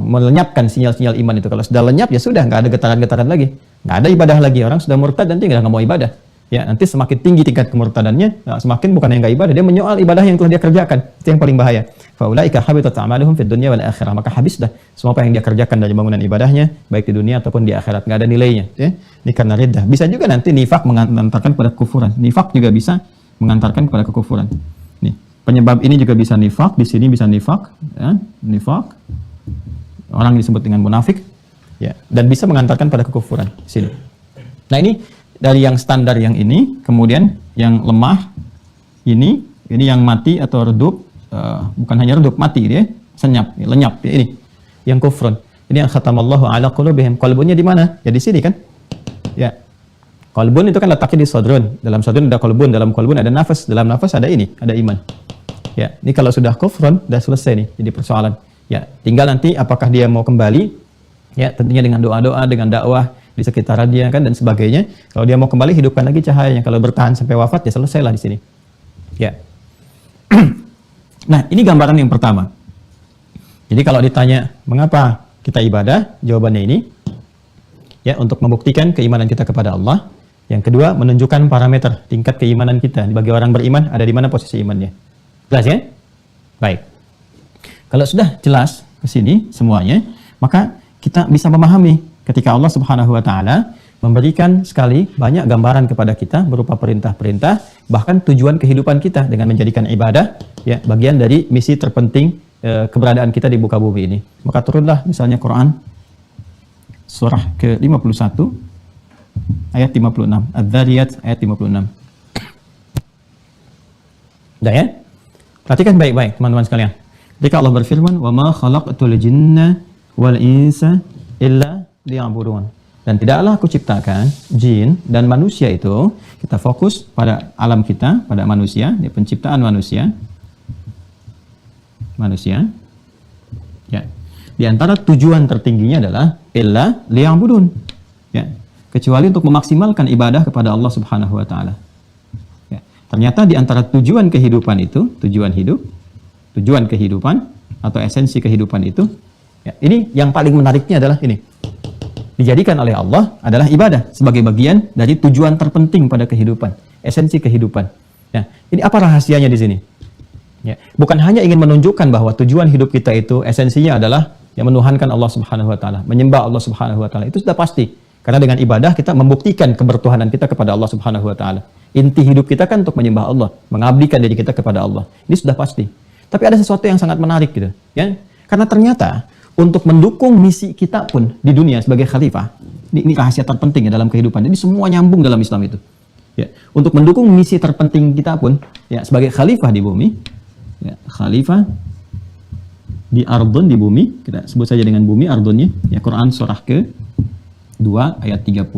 melenyapkan sinyal-sinyal iman itu. Kalau sudah lenyap, ya sudah, nggak ada getaran-getaran lagi, nggak ada ibadah lagi. Orang sudah murtad nanti nggak mau ibadah. Ya, nanti semakin tinggi tingkat kemurtadannya, nah, semakin bukan yang nggak ibadah, dia menyoal ibadah yang telah dia kerjakan. Itu yang paling bahaya. Faulaika habitat a'maluhum fid dunya wal akhirah. Maka habis dah semua apa yang dia kerjakan dari bangunan ibadahnya, baik di dunia ataupun di akhirat, nggak ada nilainya. Ya. Ini karena riddah. Bisa juga nanti nifak mengantarkan pada kekufuran. Nifak juga bisa mengantarkan kepada kekufuran. Nih, penyebab ini juga bisa nifak. Di sini bisa nifak, ya, nifak. Orang disebut dengan munafik, ya, dan bisa mengantarkan pada kekufuran. Sini. Nah, ini dari yang standar yang ini, kemudian yang lemah ini yang mati atau redup, bukan hanya redup, mati dia, senyap, lenyap, ya, ini yang kufrun. Ini yang khatamallahu ala qulubihim. Qalbunnya di mana? Ya di sini kan? Ya. Qalbun itu kan letaknya di sadrun. Dalam sadrun ada qalbun, dalam qalbun ada nafas, dalam nafas ada ini, ada iman. Ya, ini kalau sudah kufrun, sudah selesai nih, jadi persoalan. Ya, tinggal nanti apakah dia mau kembali, ya, tentunya dengan doa-doa, dengan dakwah di sekitaran dia kan dan sebagainya. Kalau dia mau kembali, hidupkan lagi cahayanya. Kalau bertahan sampai wafat, ya selesailah di sini. Ya. Nah, ini gambaran yang pertama. Jadi kalau ditanya mengapa kita ibadah, jawabannya ini, ya, untuk membuktikan keimanan kita kepada Allah. Yang kedua, menunjukkan parameter tingkat keimanan kita. Bagi orang beriman, ada di mana posisi imannya. Jelas ya? Baik. Kalau sudah jelas ke sini semuanya, maka kita bisa memahami ketika Allah Subhanahu wa taala memberikan sekali banyak gambaran kepada kita berupa perintah-perintah, bahkan tujuan kehidupan kita dengan menjadikan ibadah, ya, bagian dari misi terpenting keberadaan kita di muka bumi ini. Maka turunlah misalnya Quran surah ke-51 ayat 56, Adz-Dzariyat ayat 56. Udah ya? Perhatikan baik-baik teman-teman sekalian. Ketika Allah berfirman, "Wa ma khalaqtul jinna wal insa illa liya'budun." Dan tidaklah aku ciptakan jin dan manusia itu, kita fokus pada alam kita, pada manusia, di penciptaan manusia. Ya. Di antara tujuan tertingginya adalah illa liya'budun. Ya. Kecuali untuk memaksimalkan ibadah kepada Allah Subhanahu wa taala. Ya. Ternyata di antara tujuan kehidupan itu, tujuan kehidupan atau esensi kehidupan itu, ya, ini yang paling menariknya adalah ini. Dijadikan oleh Allah adalah ibadah sebagai bagian dari tujuan terpenting pada kehidupan, esensi kehidupan. Nah, ini apa rahasianya di sini? Ya, bukan hanya ingin menunjukkan bahwa tujuan hidup kita itu esensinya adalah yang menuhankan Allah Subhanahu wa taala, menyembah Allah Subhanahu wa taala. Itu sudah pasti. Karena dengan ibadah kita membuktikan kebertuhanan kita kepada Allah Subhanahu wa taala. Inti hidup kita kan untuk menyembah Allah, mengabdikan diri kita kepada Allah. Ini sudah pasti. Tapi ada sesuatu yang sangat menarik gitu, ya. Karena ternyata untuk mendukung misi kita pun di dunia sebagai khalifah, ini rahasia terpenting ya dalam kehidupan. Jadi semua nyambung dalam Islam itu. Ya, untuk mendukung misi terpenting kita pun, ya, sebagai khalifah di bumi, ya, khalifah di ardun, di bumi, kita sebut saja dengan bumi ardunnya, ya Quran surah ke-2 ayat 30.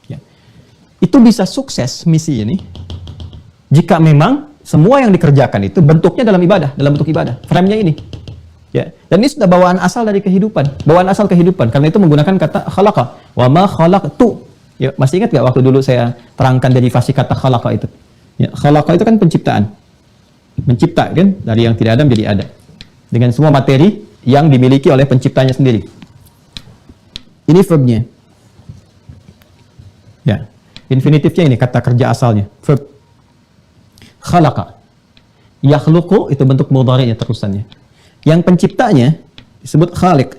Ya. Itu bisa sukses misi ini jika memang semua yang dikerjakan itu bentuknya dalam ibadah, dalam bentuk ibadah. Frame-nya ini. Ya. Dan ini sudah bawaan asal dari kehidupan, bawaan asal kehidupan. Karena itu menggunakan kata khalaqa. Wa ma khalaqtu. Ya, masih ingat nggak waktu dulu saya terangkan derivasi kata khalaqa itu? Ya, khalaqa itu kan penciptaan. Mencipta kan, dari yang tidak ada menjadi ada. Dengan semua materi yang dimiliki oleh penciptanya sendiri. Ini verb-nya. Ya. Infinitifnya ini kata kerja asalnya, verb. Khalaqa. Yakhluqu itu bentuk mudhari'nya terusannya. Yang penciptanya disebut khaliq.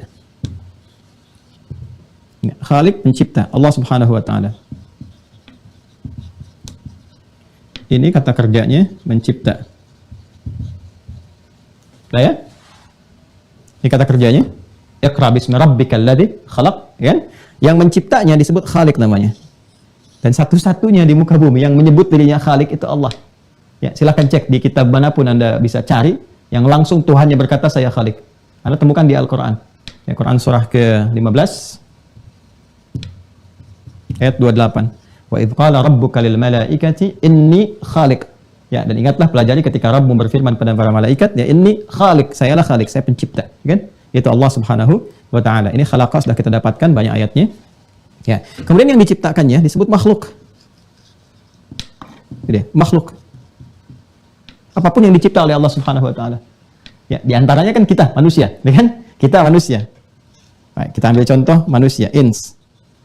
Khaliq pencipta, Allah Subhanahu wa taala. Ini kata kerjanya mencipta. Nah, ya? Ini kata kerjanya. Iqra bismi rabbikal ladzi khalaq, kan? Yang menciptanya disebut Khaliq namanya. Dan satu-satunya di muka bumi yang menyebut dirinya Khaliq itu Allah. Ya, silakan cek di kitab manapun Anda bisa cari yang langsung Tuhannya berkata saya Khaliq. Anda temukan di Al-Qur'an. Ya, Quran surah ke-15 ayat 28. Wa idz qala rabbuka lil malaikati inni Khaliq. Ya, dan ingatlah pelajari ketika Rabbmu berfirman pada para malaikat, ya inni Khaliq, sayalah Khaliq, saya pencipta, kan? Itu Allah Subhanahu wa taala. Ini khalaqa sudah kita dapatkan banyak ayatnya. Ya. Kemudian yang diciptakannya disebut makhluk. Jadi, makhluk. Apapun yang dicipta oleh Allah Subhanahu wa taala. Ya, di antaranya kan kita manusia, ya kan? Kita manusia. Baik, kita ambil contoh manusia, ins.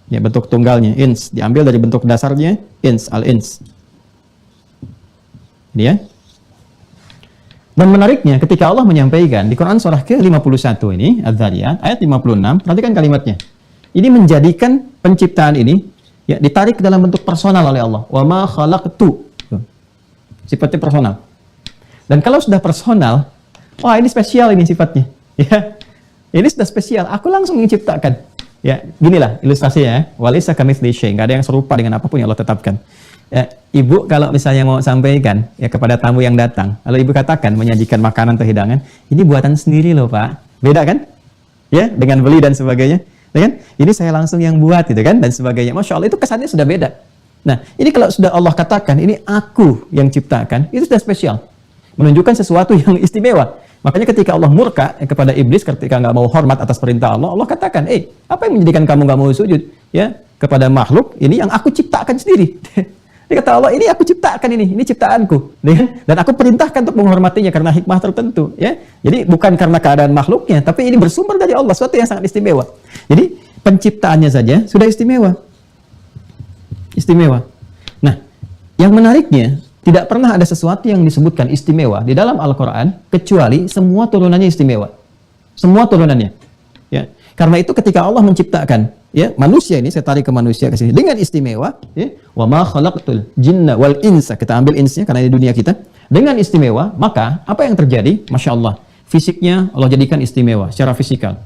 Ya, bentuk tunggalnya ins, diambil dari bentuk dasarnya ins, al-ins. Ini ya. Dan menariknya ketika Allah menyampaikan di Quran surah ke-51 ini, Az-Zariyat ayat 56, perhatikan kalimatnya. Ini menjadikan penciptaan ini ya ditarik ke dalam bentuk personal oleh Allah. Wa ma khalaqtu. Sifatnya personal. Dan kalau sudah personal, wah ini spesial ini sifatnya. Ya. Ini sudah spesial. Aku langsung menciptakan. Ya, ginilah ilustrasinya ya. Walaysa kamitslihi syai'. Enggak ada yang serupa dengan apapun yang Allah tetapkan. Ya, ibu kalau misalnya mau sampaikan ya kepada tamu yang datang, lalu ibu katakan menyajikan makanan atau hidangan, ini buatan sendiri loh Pak, beda kan? Ya, dengan beli dan sebagainya, ya kan? Ini saya langsung yang buat gitu kan dan sebagainya. Masya Allah itu kesannya sudah beda. Nah, ini kalau sudah Allah katakan ini aku yang ciptakan, itu sudah spesial, menunjukkan sesuatu yang istimewa. Makanya ketika Allah murka kepada iblis ketika nggak mau hormat atas perintah Allah, Allah katakan, apa yang menjadikan kamu nggak mau sujud ya kepada makhluk ini yang aku ciptakan sendiri. Dia kata Allah, ini aku ciptakan ini ciptaanku, dan aku perintahkan untuk menghormatinya karena hikmah tertentu, ya. Jadi bukan karena keadaan makhluknya, tapi ini bersumber dari Allah, sesuatu yang sangat istimewa. Jadi penciptaannya saja sudah istimewa. Istimewa. Nah, yang menariknya, tidak pernah ada sesuatu yang disebutkan istimewa di dalam Al-Quran, kecuali semua turunannya istimewa. Semua turunannya. Ya. Karena itu ketika Allah menciptakan ya manusia ini, saya tarik ke manusia ke sini dengan istimewa, ya, wa ma khalaqtul jinna wal insa, kita ambil insnya karena ini dunia kita, dengan istimewa, maka apa yang terjadi? Masya Allah, fisiknya Allah jadikan istimewa secara fisikal.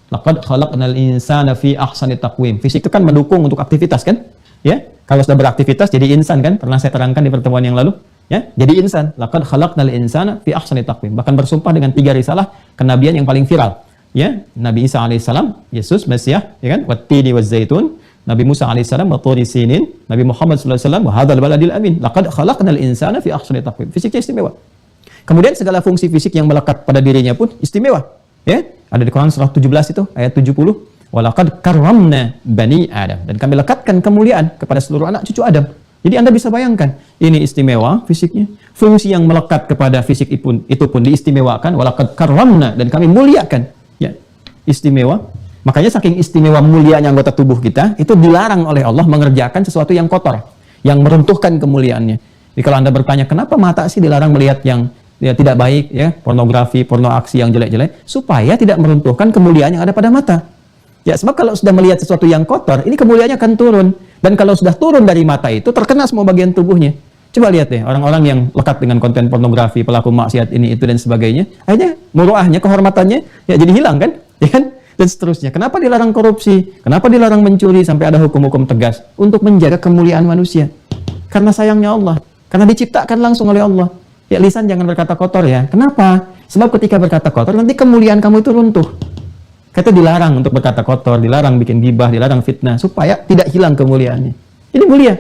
Laqad khalaqnal insana fi ahsani taqwim. Fisik itu kan mendukung untuk aktivitas kan? Ya, kalau sudah beraktivitas jadi insan kan? Pernah saya terangkan di pertemuan yang lalu, ya, jadi insan. Laqad khalaqnal insana fi ahsani taqwim. Bahkan bersumpah dengan 3 risalah kenabian yang paling viral. Ya, Nabi Isa alaihissalam, Yesus Mesias, ya kan, wattini wazzaitun, Nabi Musa alaihissalam, waturi sinin, Nabi Muhammad sallallahu alaihi wasallam, wa hadzal baladil amin. Laqad khalaqnal insana fi ahsani taqwim. Fisiknya istimewa. Kemudian segala fungsi fisik yang melekat pada dirinya pun istimewa. Ya, ada di Quran surah 17 itu ayat 70. Wa laqad karramna bani Adam. Dan kami lekatkan kemuliaan kepada seluruh anak cucu Adam. Jadi Anda bisa bayangkan, ini istimewa fisiknya. Fungsi yang melekat kepada fisik itu pun diistimewakan. Wa laqad karramna, dan kami muliakan. Ya, istimewa. Makanya saking istimewa mulianya anggota tubuh kita, itu dilarang oleh Allah mengerjakan sesuatu yang kotor, yang meruntuhkan kemuliaannya. Jadi kalau Anda bertanya, kenapa mata sih dilarang melihat yang ya, tidak baik, ya, pornografi, porno aksi yang jelek-jelek, supaya tidak meruntuhkan kemuliaan yang ada pada mata. Ya, sebab kalau sudah melihat sesuatu yang kotor, ini kemuliaannya akan turun. Dan kalau sudah turun dari mata itu, terkena semua bagian tubuhnya. Coba lihat deh, orang-orang yang lekat dengan konten pornografi, pelaku maksiat ini, itu, dan sebagainya, akhirnya muruahnya, kehormatannya, ya jadi hilang kan? Ya kan? Dan seterusnya. Kenapa dilarang korupsi? Kenapa dilarang mencuri sampai ada hukum-hukum tegas? Untuk menjaga kemuliaan manusia. Karena sayangnya Allah. Karena diciptakan langsung oleh Allah. Ya, lisan jangan berkata kotor ya. Kenapa? Sebab ketika berkata kotor, nanti kemuliaan kamu itu runtuh. Kita dilarang untuk berkata kotor, dilarang bikin gibah, dilarang fitnah, supaya tidak hilang kemuliaannya. Jadi mulia.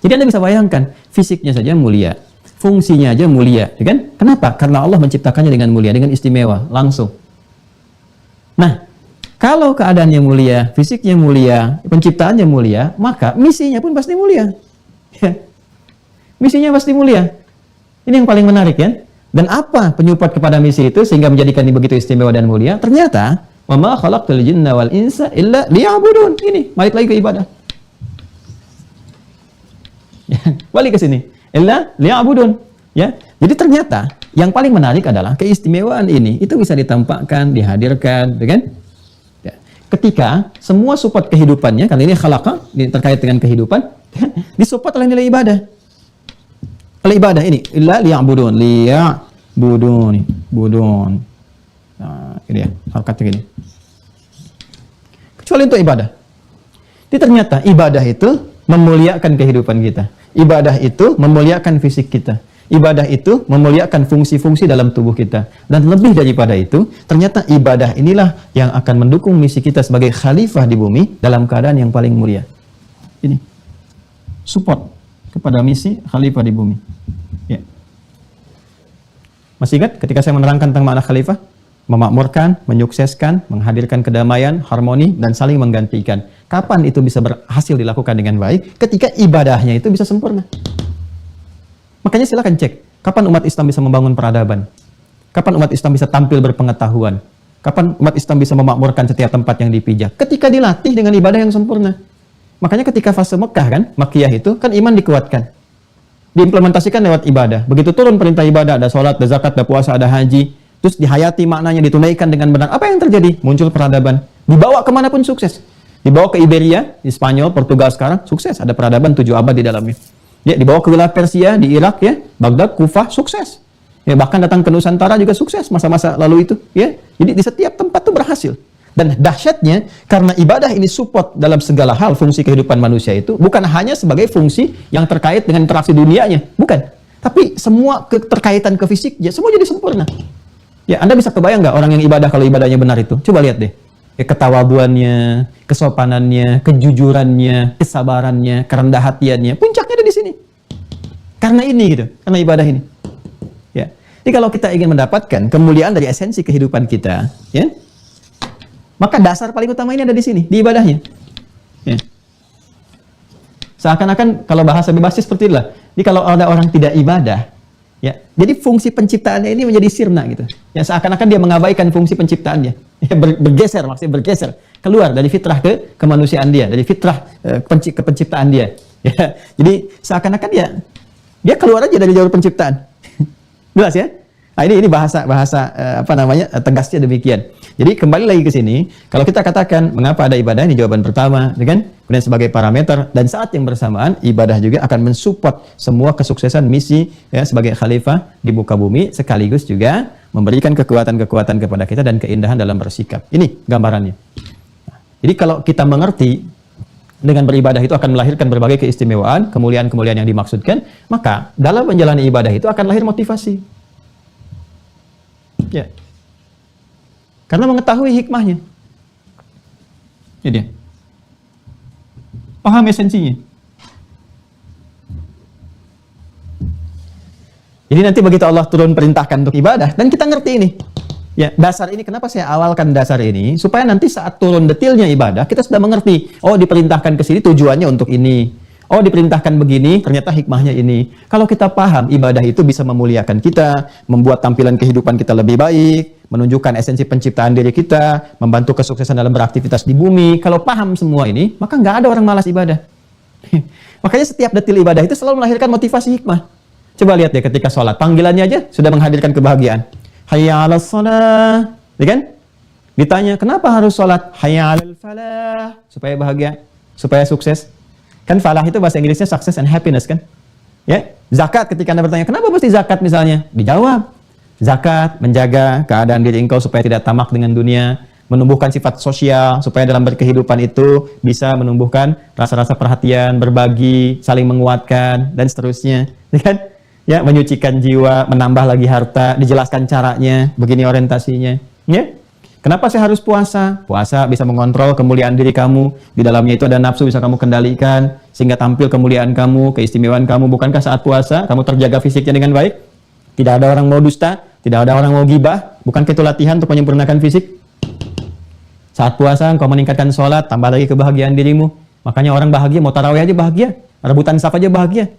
Jadi Anda bisa bayangkan, fisiknya saja mulia, fungsinya aja mulia, ya kan? Kenapa? Karena Allah menciptakannya dengan mulia, dengan istimewa, langsung. Nah, kalau keadaannya mulia, fisiknya mulia, penciptaannya mulia, maka misinya pun pasti mulia. Ya. Misinya pasti mulia. Ini yang paling menarik ya. Dan apa penyupport kepada misi itu sehingga menjadikan ini begitu istimewa dan mulia? Ternyata, wa ma khalaqtul jinna wal insa illa liya'budun. Ini, balik lagi ke ibadah. Ya, balik ke sini. Illa liya'budun. Ya. Jadi ternyata yang paling menarik adalah keistimewaan ini itu bisa ditampakkan, dihadirkan, ya kan? Ya. Ketika semua support kehidupannya, kali ini khalaqa, ini terkait dengan kehidupan, disupport oleh nilai ibadah. Oleh ibadah ini, illa liya'budun, budun. Nah, ini ya, harokatnya gini. Kecuali untuk ibadah. Jadi ternyata ibadah itu memuliakan kehidupan kita. Ibadah itu memuliakan fisik kita. Ibadah itu memuliakan fungsi-fungsi dalam tubuh kita. Dan lebih daripada itu, ternyata ibadah inilah yang akan mendukung misi kita sebagai khalifah di bumi dalam keadaan yang paling mulia. Ini. Support kepada misi khalifah di bumi. Ya. Masih ingat ketika saya menerangkan tentang makna khalifah? Memakmurkan, menyukseskan, menghadirkan kedamaian, harmoni, dan saling menggantikan. Kapan itu bisa berhasil dilakukan dengan baik? Ketika ibadahnya itu bisa sempurna. Makanya silakan cek, kapan umat Islam bisa membangun peradaban? Kapan umat Islam bisa tampil berpengetahuan? Kapan umat Islam bisa memakmurkan setiap tempat yang dipijak? Ketika dilatih dengan ibadah yang sempurna. Makanya ketika fase Mekah kan, Makkiyah itu kan iman dikuatkan. Diimplementasikan lewat ibadah. Begitu turun perintah ibadah, ada sholat, ada zakat, ada puasa, ada haji. Terus dihayati maknanya, ditunaikan dengan benar. Apa yang terjadi? Muncul peradaban. Dibawa kemanapun sukses. Dibawa ke Iberia, di Spanyol, Portugal sekarang, sukses. Ada peradaban 7 abad di dalamnya. Ya, dibawa ke wilayah Persia, di Irak, ya, Baghdad, Kufah, sukses. Ya, bahkan datang ke Nusantara juga sukses masa-masa lalu itu. Ya, jadi di setiap tempat itu berhasil. Dan dahsyatnya, karena ibadah ini support dalam segala hal fungsi kehidupan manusia itu, bukan hanya sebagai fungsi yang terkait dengan interaksi dunianya, bukan. Tapi semua keterkaitan ke fisiknya, semua jadi sempurna. Ya, Anda bisa kebayang nggak orang yang ibadah kalau ibadahnya benar itu? Coba lihat deh. Ya, ketawaduannya, kesopanannya, kejujurannya, kesabarannya, kerendah hatiannya, puncaknya ada di sini. Karena ini gitu, karena ibadah ini. Ya. Jadi kalau kita ingin mendapatkan kemuliaan dari esensi kehidupan kita, ya, maka dasar paling utama ini ada di sini, di ibadahnya. Ya. Seakan-akan kalau bahasa bebasnya seperti itulah. Jadi kalau ada orang tidak ibadah, ya, jadi fungsi penciptaannya ini menjadi sirna gitu. Ya, seakan-akan dia mengabaikan fungsi penciptaannya. Ya, bergeser, maksudnya bergeser keluar dari fitrah ke kemanusiaan dia, dari fitrah ke penciptaan dia. Ya, jadi seakan-akan dia keluar aja dari jalur penciptaan. Jelas ya? Nah, ini bahasa tegasnya demikian. Jadi kembali lagi ke sini, kalau kita katakan mengapa ada ibadah, ini jawaban pertama, kan? Kemudian sebagai parameter, dan saat yang bersamaan ibadah juga akan mensupport semua kesuksesan misi ya sebagai khalifah di muka bumi, sekaligus juga memberikan kekuatan-kekuatan kepada kita dan keindahan dalam bersikap. Ini gambarannya. Jadi kalau kita mengerti dengan beribadah itu akan melahirkan berbagai keistimewaan, kemuliaan-kemuliaan yang dimaksudkan, maka dalam menjalani ibadah itu akan lahir motivasi. Ya. Karena mengetahui hikmahnya. Jadi, paham esensinya. Jadi nanti begitu Allah turun perintahkan untuk ibadah, dan kita ngerti ini. Ya, dasar ini, kenapa saya awalkan dasar ini? Supaya nanti saat turun detailnya ibadah, kita sudah mengerti. Oh, diperintahkan ke sini tujuannya untuk ini. Oh, diperintahkan begini, ternyata hikmahnya ini. Kalau kita paham, ibadah itu bisa memuliakan kita, membuat tampilan kehidupan kita lebih baik, menunjukkan esensi penciptaan diri kita, membantu kesuksesan dalam beraktivitas di bumi. Kalau paham semua ini, maka nggak ada orang malas ibadah. Makanya setiap detil ibadah itu selalu melahirkan motivasi hikmah. Coba lihat ya ketika sholat, panggilannya aja sudah menghadirkan kebahagiaan. Hayya 'alas shalah, ya kan? Ditanya, kenapa harus sholat? Hayya 'alal falah, supaya bahagia, supaya sukses. Kan falah itu bahasa Inggrisnya success and happiness kan? Ya, zakat ketika Anda bertanya, kenapa mesti zakat misalnya? Dijawab, zakat menjaga keadaan diri engkau supaya tidak tamak dengan dunia, menumbuhkan sifat sosial supaya dalam berkehidupan itu bisa menumbuhkan rasa-rasa perhatian, berbagi, saling menguatkan dan seterusnya, ya kan? Ya, menyucikan jiwa, menambah lagi harta, dijelaskan caranya, begini orientasinya. Ya, kenapa saya harus puasa? Puasa bisa mengontrol kemuliaan diri kamu. Di dalamnya itu ada nafsu bisa kamu kendalikan sehingga tampil kemuliaan kamu, keistimewaan kamu. Bukankah saat puasa kamu terjaga fisiknya dengan baik? Tidak ada orang mau dusta, tidak ada orang mau gibah. Bukankah itu latihan untuk menyempurnakan fisik? Saat puasa engkau meningkatkan sholat, tambah lagi kebahagiaan dirimu. Makanya orang bahagia, mau tarawih aja bahagia. Rebutan saf aja bahagia.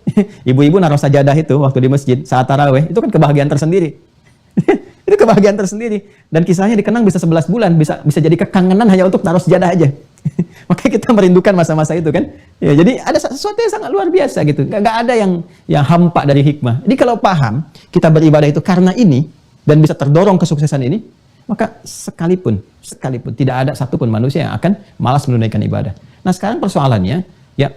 Ibu-ibu naruh sajadah itu waktu di masjid saat tarawih, itu kan kebahagiaan tersendiri. Itu kebahagiaan tersendiri. Dan kisahnya dikenang bisa 11 bulan, bisa jadi kekangenan hanya untuk taruh sajadah aja. Makanya kita merindukan masa-masa itu kan. Ya, jadi ada sesuatu yang sangat luar biasa gitu. Gak ada yang hampa dari hikmah. Jadi kalau paham kita beribadah itu karena ini dan bisa terdorong kesuksesan ini, maka sekalipun tidak ada satupun manusia yang akan malas menunaikan ibadah. Nah sekarang persoalannya, ya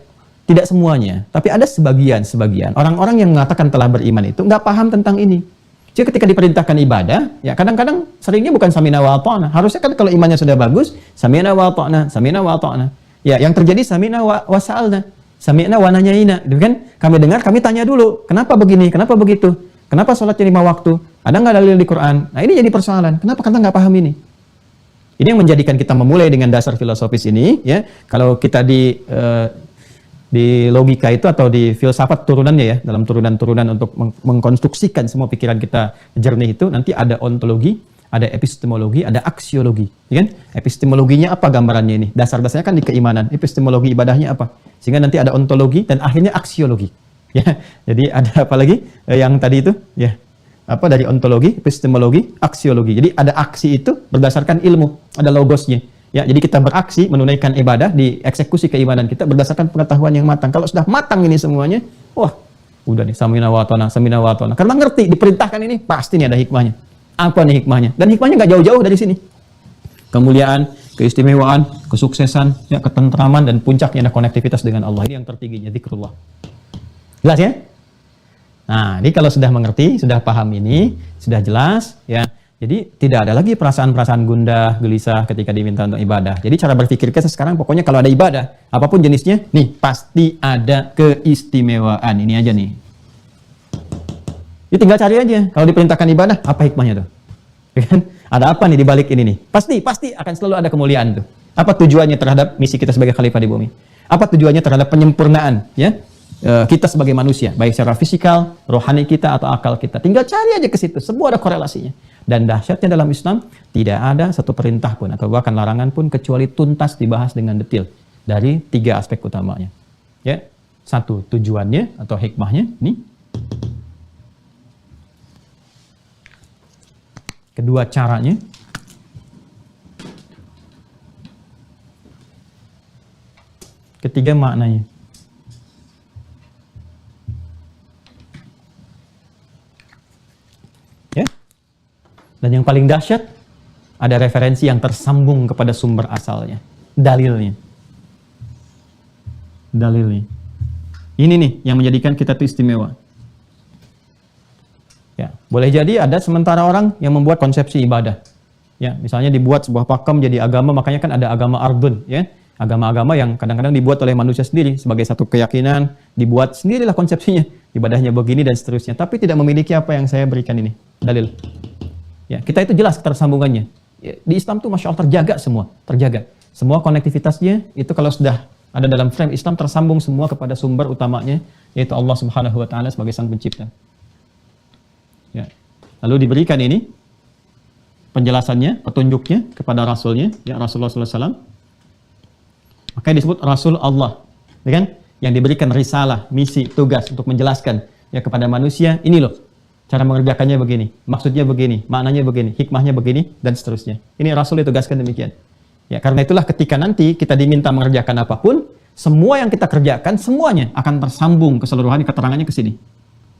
tidak semuanya, tapi ada sebagian orang-orang yang mengatakan telah beriman itu nggak paham tentang ini. Jadi ketika diperintahkan ibadah, ya kadang-kadang seringnya bukan samina wa ata'na. Harusnya kan kalau imannya sudah bagus, samina wa ata'na. Ya yang terjadi samina wa sa'alna, samina wa nanyaina, gitu kan? Kami dengar, kami tanya dulu, kenapa begini, kenapa begitu? Kenapa sholatnya 5 waktu? Ada nggak dalil di Quran? Nah ini jadi persoalan. Kenapa kita nggak paham ini? Ini yang menjadikan kita memulai dengan dasar filosofis ini. Ya, kalau kita di logika itu atau di filsafat turunannya ya, dalam turunan-turunan untuk mengkonstruksikan semua pikiran kita jernih itu, nanti ada ontologi, ada epistemologi, ada aksiologi. Ya kan? Epistemologinya apa gambarannya ini? Dasar-dasarnya kan di keimanan. Epistemologi ibadahnya apa? Sehingga nanti ada ontologi dan akhirnya aksiologi. Ya, jadi ada apa lagi yang tadi itu ya apa dari ontologi, epistemologi, aksiologi. Jadi ada aksi itu berdasarkan ilmu, ada logosnya. Ya, jadi kita beraksi menunaikan ibadah di eksekusi keimanan kita berdasarkan pengetahuan yang matang. Kalau sudah matang ini semuanya, wah, udah nih samina wa ta'na. Karena ngerti diperintahkan ini pasti nih ada hikmahnya. Apa nih hikmahnya? Dan hikmahnya nggak jauh-jauh dari sini. Kemuliaan, keistimewaan, kesuksesan, ya, ketentraman dan puncaknya ada konektivitas dengan Allah. Ini yang tertingginya zikrullah. Jelas ya? Nah, ini kalau sudah mengerti, sudah paham ini, sudah jelas, ya. Jadi tidak ada lagi perasaan-perasaan gundah, gelisah ketika diminta untuk ibadah. Jadi cara berpikir kita sekarang pokoknya kalau ada ibadah, apapun jenisnya, nih pasti ada keistimewaan. Ini aja nih. Jadi tinggal cari aja. Kalau diperintahkan ibadah, apa hikmahnya tuh? Ada apa nih di balik ini nih? Pasti akan selalu ada kemuliaan tuh. Apa tujuannya terhadap misi kita sebagai khalifah di bumi? Apa tujuannya terhadap penyempurnaan, ya? Kita sebagai manusia, baik secara fisikal, rohani kita atau akal kita. Tinggal cari aja ke situ, semua ada korelasinya. Dan dahsyatnya dalam Islam, tidak ada satu perintah pun atau bahkan larangan pun kecuali tuntas dibahas dengan detail dari 3 aspek utamanya. Ya, 1 tujuannya atau hikmahnya, ini. 2 caranya. 3 maknanya. Ya. Dan yang paling dahsyat, ada referensi yang tersambung kepada sumber asalnya. Dalilnya. Ini nih yang menjadikan kita itu istimewa. Ya, boleh jadi ada sementara orang yang membuat konsepsi ibadah. Ya, misalnya dibuat sebuah pakem jadi agama, makanya kan ada agama ardun, ya. Agama-agama yang kadang-kadang dibuat oleh manusia sendiri sebagai satu keyakinan, dibuat sendirilah konsepsinya, ibadahnya begini dan seterusnya, tapi tidak memiliki apa yang saya berikan ini, dalil. Ya, kita itu jelas ketersambungannya. Ya, di Islam tuh Masya Allah terjaga. Semua konektivitasnya itu kalau sudah ada dalam frame Islam tersambung semua kepada sumber utamanya, yaitu Allah Subhanahu wa Ta'ala sebagai Sang Pencipta. Ya. Lalu diberikan ini penjelasannya, petunjuknya kepada Rasulnya, ya Rasulullah SAW. Makanya disebut Rasul Allah, ya kan? Yang diberikan risalah, misi, tugas untuk menjelaskan ya kepada manusia, ini loh cara mengerjakannya begini, maksudnya begini, maknanya begini, hikmahnya begini, dan seterusnya. Ini Rasul ditugaskan demikian. Ya, karena itulah ketika nanti kita diminta mengerjakan apapun, semua yang kita kerjakan, semuanya akan tersambung keseluruhan keterangannya ke sini.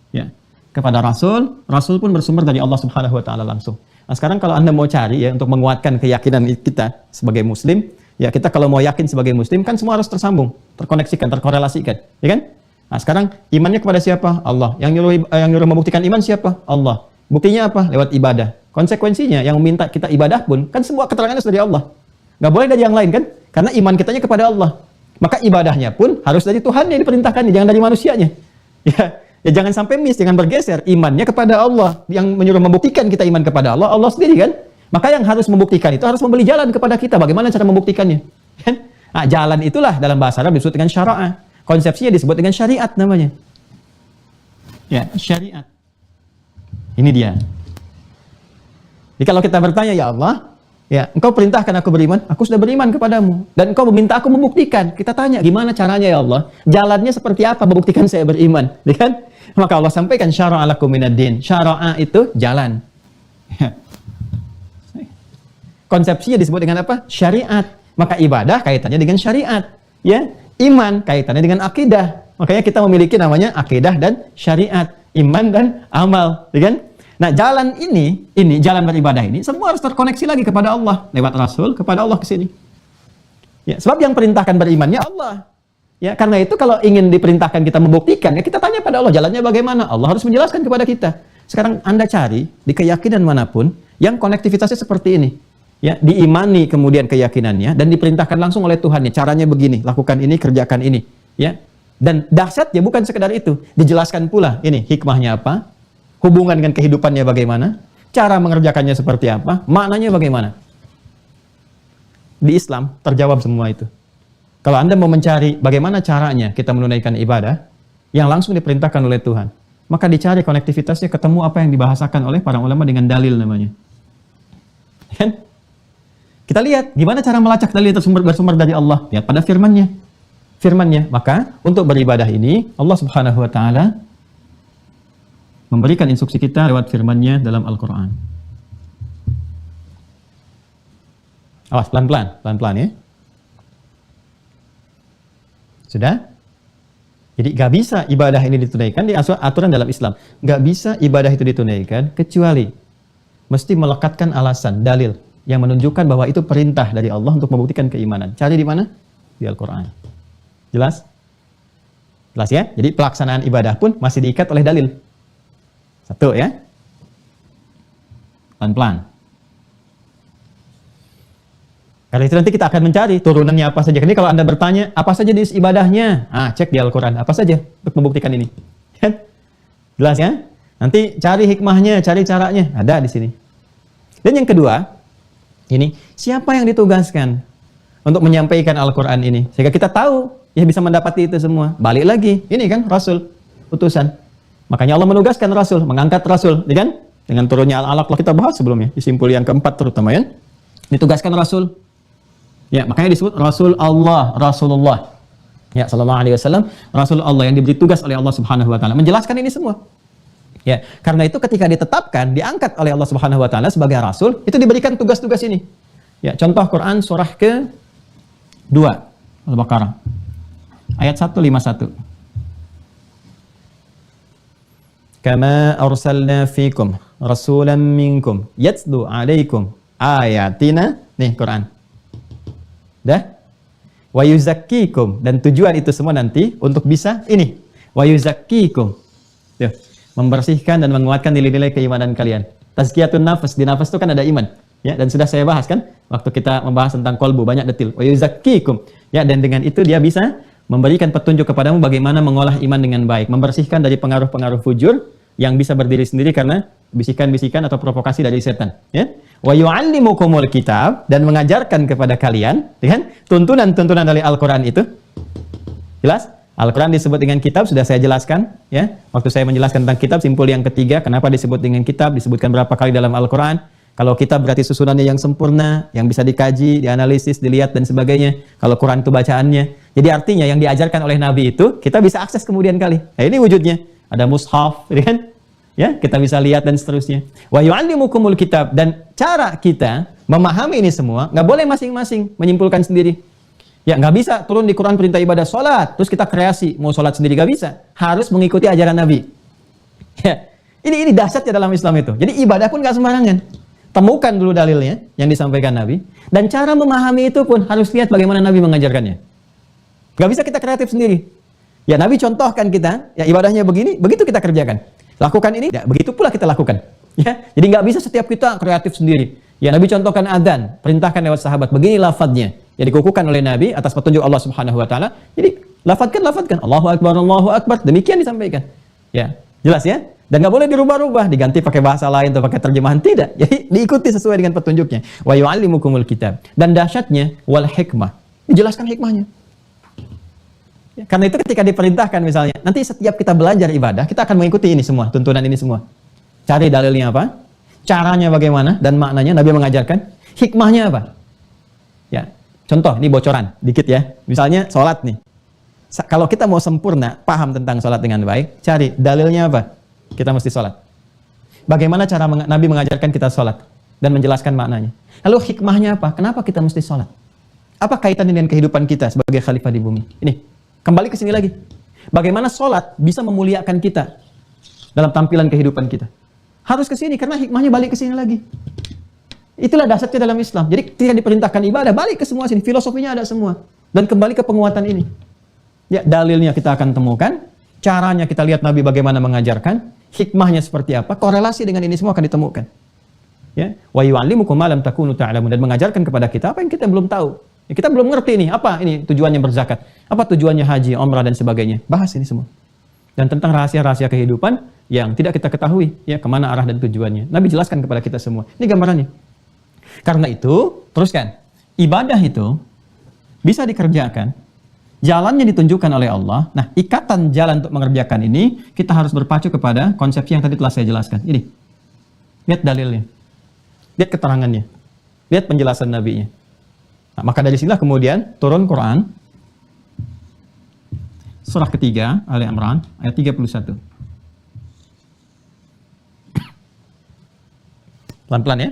Ya, kepada Rasul, Rasul pun bersumber dari Allah Subhanahu wa Ta'ala langsung. Nah, sekarang kalau Anda mau cari ya untuk menguatkan keyakinan kita sebagai Muslim, ya kita kalau mau yakin sebagai Muslim kan semua harus tersambung, terkoneksikan, terkorelasikan, ya kan? Nah, sekarang imannya kepada siapa? Allah. Yang nyuruh membuktikan iman siapa? Allah. Buktinya apa? Lewat ibadah. Konsekuensinya yang meminta kita ibadah pun kan semua keterangannya sudah dari Allah. Nggak boleh dari yang lain kan? Karena iman kitanya kepada Allah. Maka ibadahnya pun harus dari Tuhan yang diperintahkannya, jangan dari manusianya. Ya, Ya jangan sampai miss, jangan bergeser imannya kepada Allah. Yang menyuruh membuktikan kita iman kepada Allah, Allah sendiri kan. Maka yang harus membuktikan itu harus memberi jalan kepada kita. Bagaimana cara membuktikannya? Nah, jalan itulah dalam bahasa Arab disebut dengan syara'ah. Konsepsinya disebut dengan syariat namanya. Ya, syariat. Ini dia. Jadi kalau kita bertanya, ya Allah, ya Engkau perintahkan aku beriman, aku sudah beriman kepadamu. Dan Engkau meminta aku membuktikan. Kita tanya, gimana caranya ya Allah? Jalannya seperti apa membuktikan saya beriman? Ya kan? Maka Allah sampaikan syara'a lakum minad din. Syara'a itu jalan. Konsepsinya disebut dengan apa? Syariat. Maka ibadah kaitannya dengan syariat. Ya, iman kaitannya dengan akidah. Makanya kita memiliki namanya akidah dan syariat, iman dan amal, ya kan? Nah, jalan ini jalan beribadah ini semua harus terkoneksi lagi kepada Allah lewat Rasul kepada Allah ke sini. Ya, sebab yang perintahkan berimannya Allah. Ya, karena itu kalau ingin diperintahkan kita membuktikan, ya kita tanya pada Allah jalannya bagaimana. Allah harus menjelaskan kepada kita. Sekarang Anda cari di keyakinan manapun yang konektivitasnya seperti ini. Ya, diimani kemudian keyakinannya dan diperintahkan langsung oleh Tuhannya. Caranya begini, lakukan ini, kerjakan ini. Ya, dan dahsyatnya bukan sekedar itu, dijelaskan pula ini hikmahnya apa, hubungan dengan kehidupannya bagaimana, cara mengerjakannya seperti apa, maknanya bagaimana. Di Islam terjawab semua itu. Kalau Anda mau mencari bagaimana caranya kita menunaikan ibadah yang langsung diperintahkan oleh Tuhan, maka dicari konektivitasnya, ketemu apa yang dibahasakan oleh para ulama dengan dalil namanya. Kan? Kita lihat gimana cara melacak dalil bersumber dari Allah. Lihat pada firman-Nya. Maka untuk beribadah ini Allah Subhanahu wa taala memberikan instruksi kita lewat firman-Nya dalam Al-Qur'an. Awas pelan-pelan ya. Sudah? Jadi gak bisa ibadah ini ditunaikan di aturan dalam Islam. Gak bisa ibadah itu ditunaikan kecuali mesti melekatkan alasan, dalil yang menunjukkan bahwa itu perintah dari Allah untuk membuktikan keimanan. Cari di mana? Di Al-Quran. Jelas? Jelas ya? Jadi pelaksanaan ibadah pun masih diikat oleh dalil. Satu ya. Pelan-pelan. Karena itu nanti kita akan mencari turunannya apa saja. Ini kalau Anda bertanya, apa saja di ibadahnya? Cek di Al-Quran. Apa saja untuk membuktikan ini? Jelas ya? Nanti cari hikmahnya, cari caranya. Ada di sini. Dan yang kedua, ini siapa yang ditugaskan untuk menyampaikan Al-Quran ini? Sehingga kita tahu, ya bisa mendapati itu semua. Balik lagi, ini kan Rasul, utusan. Makanya Allah menugaskan Rasul, mengangkat Rasul. Ya kan? Dengan turunnya Al-Alaq, kita bahas sebelumnya. Di simpul yang keempat terutama ya. Ditugaskan Rasul. Ya, makanya disebut Rasul Allah, Rasulullah. Ya, sallallahu alaihi wasallam, Rasul Allah yang diberi tugas oleh Allah Subhanahu wa taala menjelaskan ini semua. Ya, karena itu ketika ditetapkan, diangkat oleh Allah Subhanahu wa taala sebagai rasul, itu diberikan tugas-tugas ini. Ya, contoh Quran surah ke-2 Al-Baqarah. Ayat 151. Kama arsalna fikum rasulan minkum yatlu alaikum ayatina. Nih Quran. Dah? Wa yuzakkikum, dan tujuan itu semua nanti untuk bisa ini. Wa yuzakkikum. Tuh, membersihkan dan menguatkan nilai-nilai keimanan kalian. Tazkiyatun nafas, di nafas itu kan ada iman. Ya, dan sudah saya bahas kan waktu kita membahas tentang qalbu, banyak detil. Wa yuzakkikum. Ya, dan dengan itu dia bisa memberikan petunjuk kepadamu bagaimana mengolah iman dengan baik, membersihkan dari pengaruh-pengaruh fujur yang bisa berdiri sendiri karena bisikan-bisikan atau provokasi dari setan, ya. Wa yu'allimukumul kitab, dan mengajarkan kepada kalian, kan? Tuntunan-tuntunan dari Al-Qur'an itu. Jelas? Al-Qur'an disebut dengan kitab, sudah saya jelaskan, ya. Waktu saya menjelaskan tentang kitab, simpul yang ketiga, kenapa disebut dengan kitab, disebutkan berapa kali dalam Al-Qur'an. Kalau kitab berarti susunannya yang sempurna, yang bisa dikaji, dianalisis, dilihat dan sebagainya. Kalau Quran itu bacaannya. Jadi artinya yang diajarkan oleh Nabi itu kita bisa akses kemudian kali. Nah, ini wujudnya. Ada mushaf, kan? Ya, kita bisa lihat dan seterusnya. Wa yu'allimukumul kitab, dan cara kita memahami ini semua nggak boleh masing-masing menyimpulkan sendiri. Ya, nggak bisa turun di Quran perintah ibadah salat, terus kita kreasi mau salat sendiri, nggak bisa. Harus mengikuti ajaran Nabi. Ya, ini dahsyatnya dalam Islam itu. Jadi ibadah pun nggak sembarangan. Temukan dulu dalilnya yang disampaikan Nabi, dan cara memahami itu pun harus lihat bagaimana Nabi mengajarkannya. Nggak bisa kita kreatif sendiri. Ya, Nabi contohkan kita, ya ibadahnya begini, begitu kita kerjakan. Lakukan ini, ya begitu pula kita lakukan. Ya, jadi nggak bisa setiap kita kreatif sendiri. Ya, Nabi contohkan adzan, perintahkan lewat sahabat, begini lafadznya. Ya, dikukuhkan oleh Nabi atas petunjuk Allah Subhanahu wa taala. Jadi, lafadzkan, Allahu Akbar, Allahu Akbar, demikian disampaikan. Ya, jelas ya? Dan nggak boleh dirubah-rubah, diganti pakai bahasa lain atau pakai terjemahan, tidak. Jadi diikuti sesuai dengan petunjuknya. Wa yu'allimukumul kitab. Dan dahsyatnya wal hikmah. Dijelaskan hikmahnya. Ya, karena itu ketika diperintahkan misalnya, nanti setiap kita belajar ibadah, kita akan mengikuti ini semua, tuntunan ini semua. Cari dalilnya apa? Caranya bagaimana dan maknanya Nabi mengajarkan. Hikmahnya apa? Ya, contoh, ini bocoran dikit ya. Misalnya sholat nih. Kalau kita mau sempurna, paham tentang sholat dengan baik, cari dalilnya apa? Kita mesti sholat. Bagaimana cara Nabi mengajarkan kita sholat dan menjelaskan maknanya? Lalu hikmahnya apa? Kenapa kita mesti sholat? Apa kaitannya dengan kehidupan kita sebagai khalifah di bumi? Ini, kembali ke sini lagi. Bagaimana sholat bisa memuliakan kita dalam tampilan kehidupan kita? Harus ke sini, karena hikmahnya balik ke sini lagi. Itulah dasarnya dalam Islam. Jadi tidak diperintahkan ibadah, balik ke semua sini. Filosofinya ada semua. Dan kembali ke penguatan ini. Ya, dalilnya kita akan temukan. Caranya kita lihat Nabi bagaimana mengajarkan. Hikmahnya seperti apa. Korelasi dengan ini semua akan ditemukan. Ya, wa yu'allimukum ma lam takunu ta'lamun, dan mengajarkan kepada kita apa yang kita belum tahu. Ya, kita belum ngerti ini. Apa ini tujuannya berzakat? Apa tujuannya haji, umrah dan sebagainya? Bahas ini semua. Dan tentang rahasia-rahasia kehidupan yang tidak kita ketahui, ya, kemana arah dan tujuannya. Nabi jelaskan kepada kita semua. Ini gambarannya. Karena itu, teruskan. Ibadah itu bisa dikerjakan, jalannya ditunjukkan oleh Allah. Nah, ikatan jalan untuk mengerjakan ini, kita harus berpacu kepada konsep yang tadi telah saya jelaskan. Ini. Lihat dalilnya. Lihat keterangannya. Lihat penjelasan Nabi-nya. Nah, maka dari sinilah kemudian turun Quran. Surah ketiga, Ali Imran, ayat 31. Pelan-pelan ya.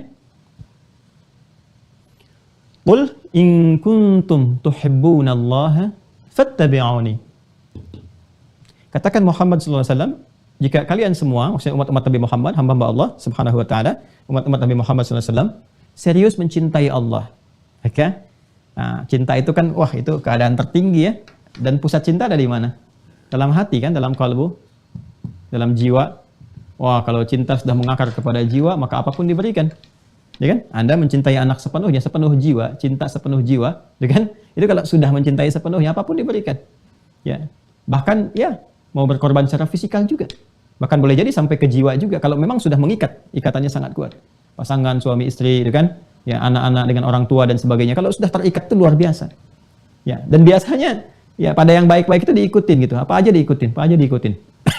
Qul in kuntum tuhibbunallaha fattabi'uni. Katakan Muhammad SAW, jika kalian semua, maksudnya umat-umat Nabi Muhammad, hamba-hamba Allah Subhanahu wa taala, umat-umat Nabi Muhammad SAW, serius mencintai Allah. Maka nah, cinta itu kan, wah, itu keadaan tertinggi ya. Dan pusat cinta ada di mana? Dalam hati kan, dalam kalbu, dalam jiwa. Wah, kalau cinta sudah mengakar kepada jiwa, maka apapun diberikan. Ya kan? Anda mencintai anak sepenuhnya, sepenuh jiwa, cinta sepenuh jiwa, ya kan? Itu kalau sudah mencintai sepenuhnya, apapun diberikan. Ya. Bahkan ya, mau berkorban secara fisikal juga. Bahkan boleh jadi sampai ke jiwa juga kalau memang sudah mengikat, ikatannya sangat kuat. Pasangan suami istri, itu kan? Ya, anak-anak dengan orang tua dan sebagainya. Kalau sudah terikat itu luar biasa. Ya, dan biasanya ya pada yang baik-baik itu diikutin gitu. Apa aja diikutin, apa aja diikutin.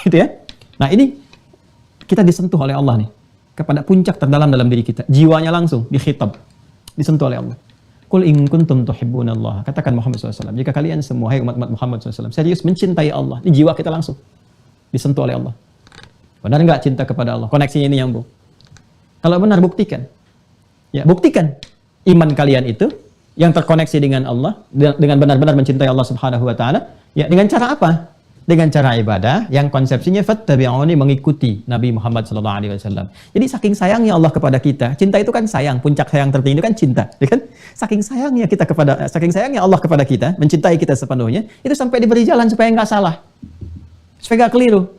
Gitu ya. Nah, ini kita disentuh oleh Allah nih kepada puncak terdalam dalam diri kita. Jiwanya langsung dikhitab, disentuh oleh Allah. Qul in kuntum tuhibbunallaha. Katakan Muhammad SAW, jika kalian semua, hai umat Muhammad SAW, serius mencintai Allah, ini jiwa kita langsung disentuh oleh Allah. Benar nggak cinta kepada Allah? Koneksinya ini nyambung. Kalau benar, buktikan. Ya, buktikan iman kalian itu yang terkoneksi dengan Allah, dengan benar-benar mencintai Allah Subhanahu wa taala. Ya, dengan cara apa? Dengan cara ibadah yang konsepsinya fattabi'uni, mengikuti Nabi Muhammad SAW. Jadi saking sayangnya Allah kepada kita, cinta itu kan sayang, puncak sayang tertinggi itu kan cinta, ya kan? Saking sayangnya Allah kepada kita, mencintai kita sepenuhnya, itu sampai diberi jalan supaya nggak salah, supaya nggak keliru,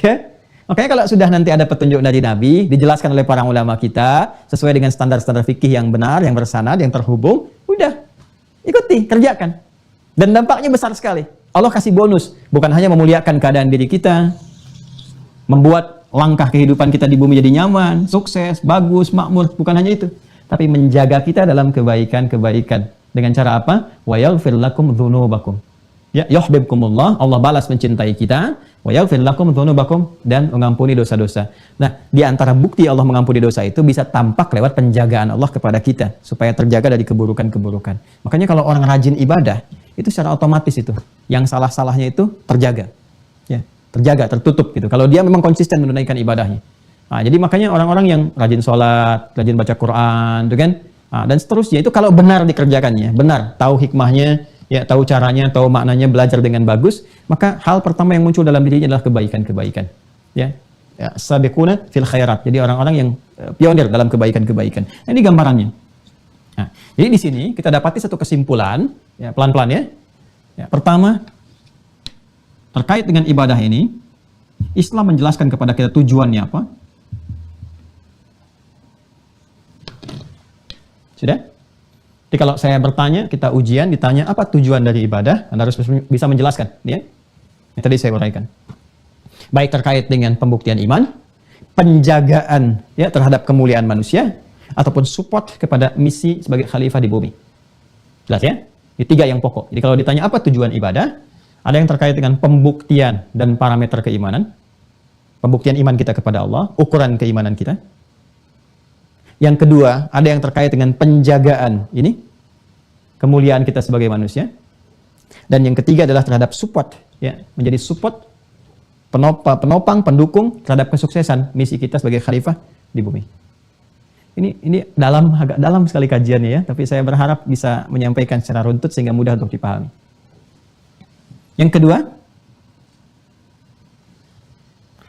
ya. Makanya kalau sudah nanti ada petunjuk dari Nabi, dijelaskan oleh para ulama kita sesuai dengan standar-standar fikih yang benar, yang bersanad, yang terhubung, udah ikuti, kerjakan, dan dampaknya besar sekali. Allah kasih bonus, bukan hanya memuliakan keadaan diri kita, membuat langkah kehidupan kita di bumi jadi nyaman, sukses, bagus, makmur, bukan hanya itu, tapi menjaga kita dalam kebaikan-kebaikan. Dengan cara apa? Wa yaghfir lakum dzunubakum. Ya, yuhibbukumullah, Allah balas mencintai kita, wa yaghfir lakum dzunubakum, dan mengampuni dosa-dosa. Nah, di antara bukti Allah mengampuni dosa itu bisa tampak lewat penjagaan Allah kepada kita supaya terjaga dari keburukan-keburukan. Makanya kalau orang rajin ibadah, itu secara otomatis itu yang salah-salahnya itu terjaga, ya, terjaga, tertutup gitu. Kalau dia memang konsisten menunaikan ibadahnya. Nah, jadi makanya orang-orang yang rajin sholat, rajin baca Quran, gitu kan, dan seterusnya itu kalau benar dikerjakannya, benar, tahu hikmahnya, ya, tahu caranya, tahu maknanya, belajar dengan bagus, maka hal pertama yang muncul dalam dirinya adalah kebaikan-kebaikan. Ya, sabiquna fil khairat. Jadi orang-orang yang pionir dalam kebaikan-kebaikan. Nah, ini gambarannya. Nah, jadi di sini kita dapati satu kesimpulan, ya, pelan-pelan ya. Ya, pertama, terkait dengan ibadah ini, Islam menjelaskan kepada kita tujuannya apa. Sudah? Jadi kalau saya bertanya, kita ujian, ditanya apa tujuan dari ibadah, Anda harus bisa menjelaskan, ya. Yang tadi saya uraikan. Baik terkait dengan pembuktian iman, penjagaan ya terhadap kemuliaan manusia, ataupun support kepada misi sebagai khalifah di bumi. Jelas ya? Ini 3 yang pokok. Jadi kalau ditanya apa tujuan ibadah, ada yang terkait dengan pembuktian dan parameter keimanan. Pembuktian iman kita kepada Allah, ukuran keimanan kita. Yang kedua, ada yang terkait dengan penjagaan ini, kemuliaan kita sebagai manusia. Dan yang ketiga adalah terhadap support, ya, menjadi support, penopang, pendukung terhadap kesuksesan misi kita sebagai khalifah di bumi. Ini agak dalam sekali kajiannya ya, tapi saya berharap bisa menyampaikan secara runtut sehingga mudah untuk dipahami. Yang kedua,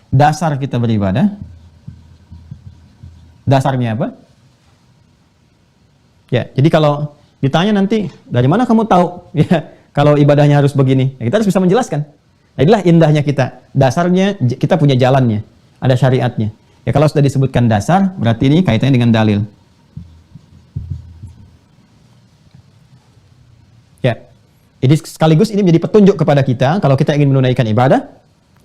dasar kita beribadah. Dasarnya apa? Ya, jadi kalau ditanya nanti, dari mana kamu tahu ya kalau ibadahnya harus begini? Ya, kita harus bisa menjelaskan. Nah, inilah indahnya kita. Dasarnya kita punya jalannya, ada syariatnya. Ya kalau sudah disebutkan dasar, berarti ini kaitannya dengan dalil. Ya, jadi sekaligus ini menjadi petunjuk kepada kita, kalau kita ingin menunaikan ibadah,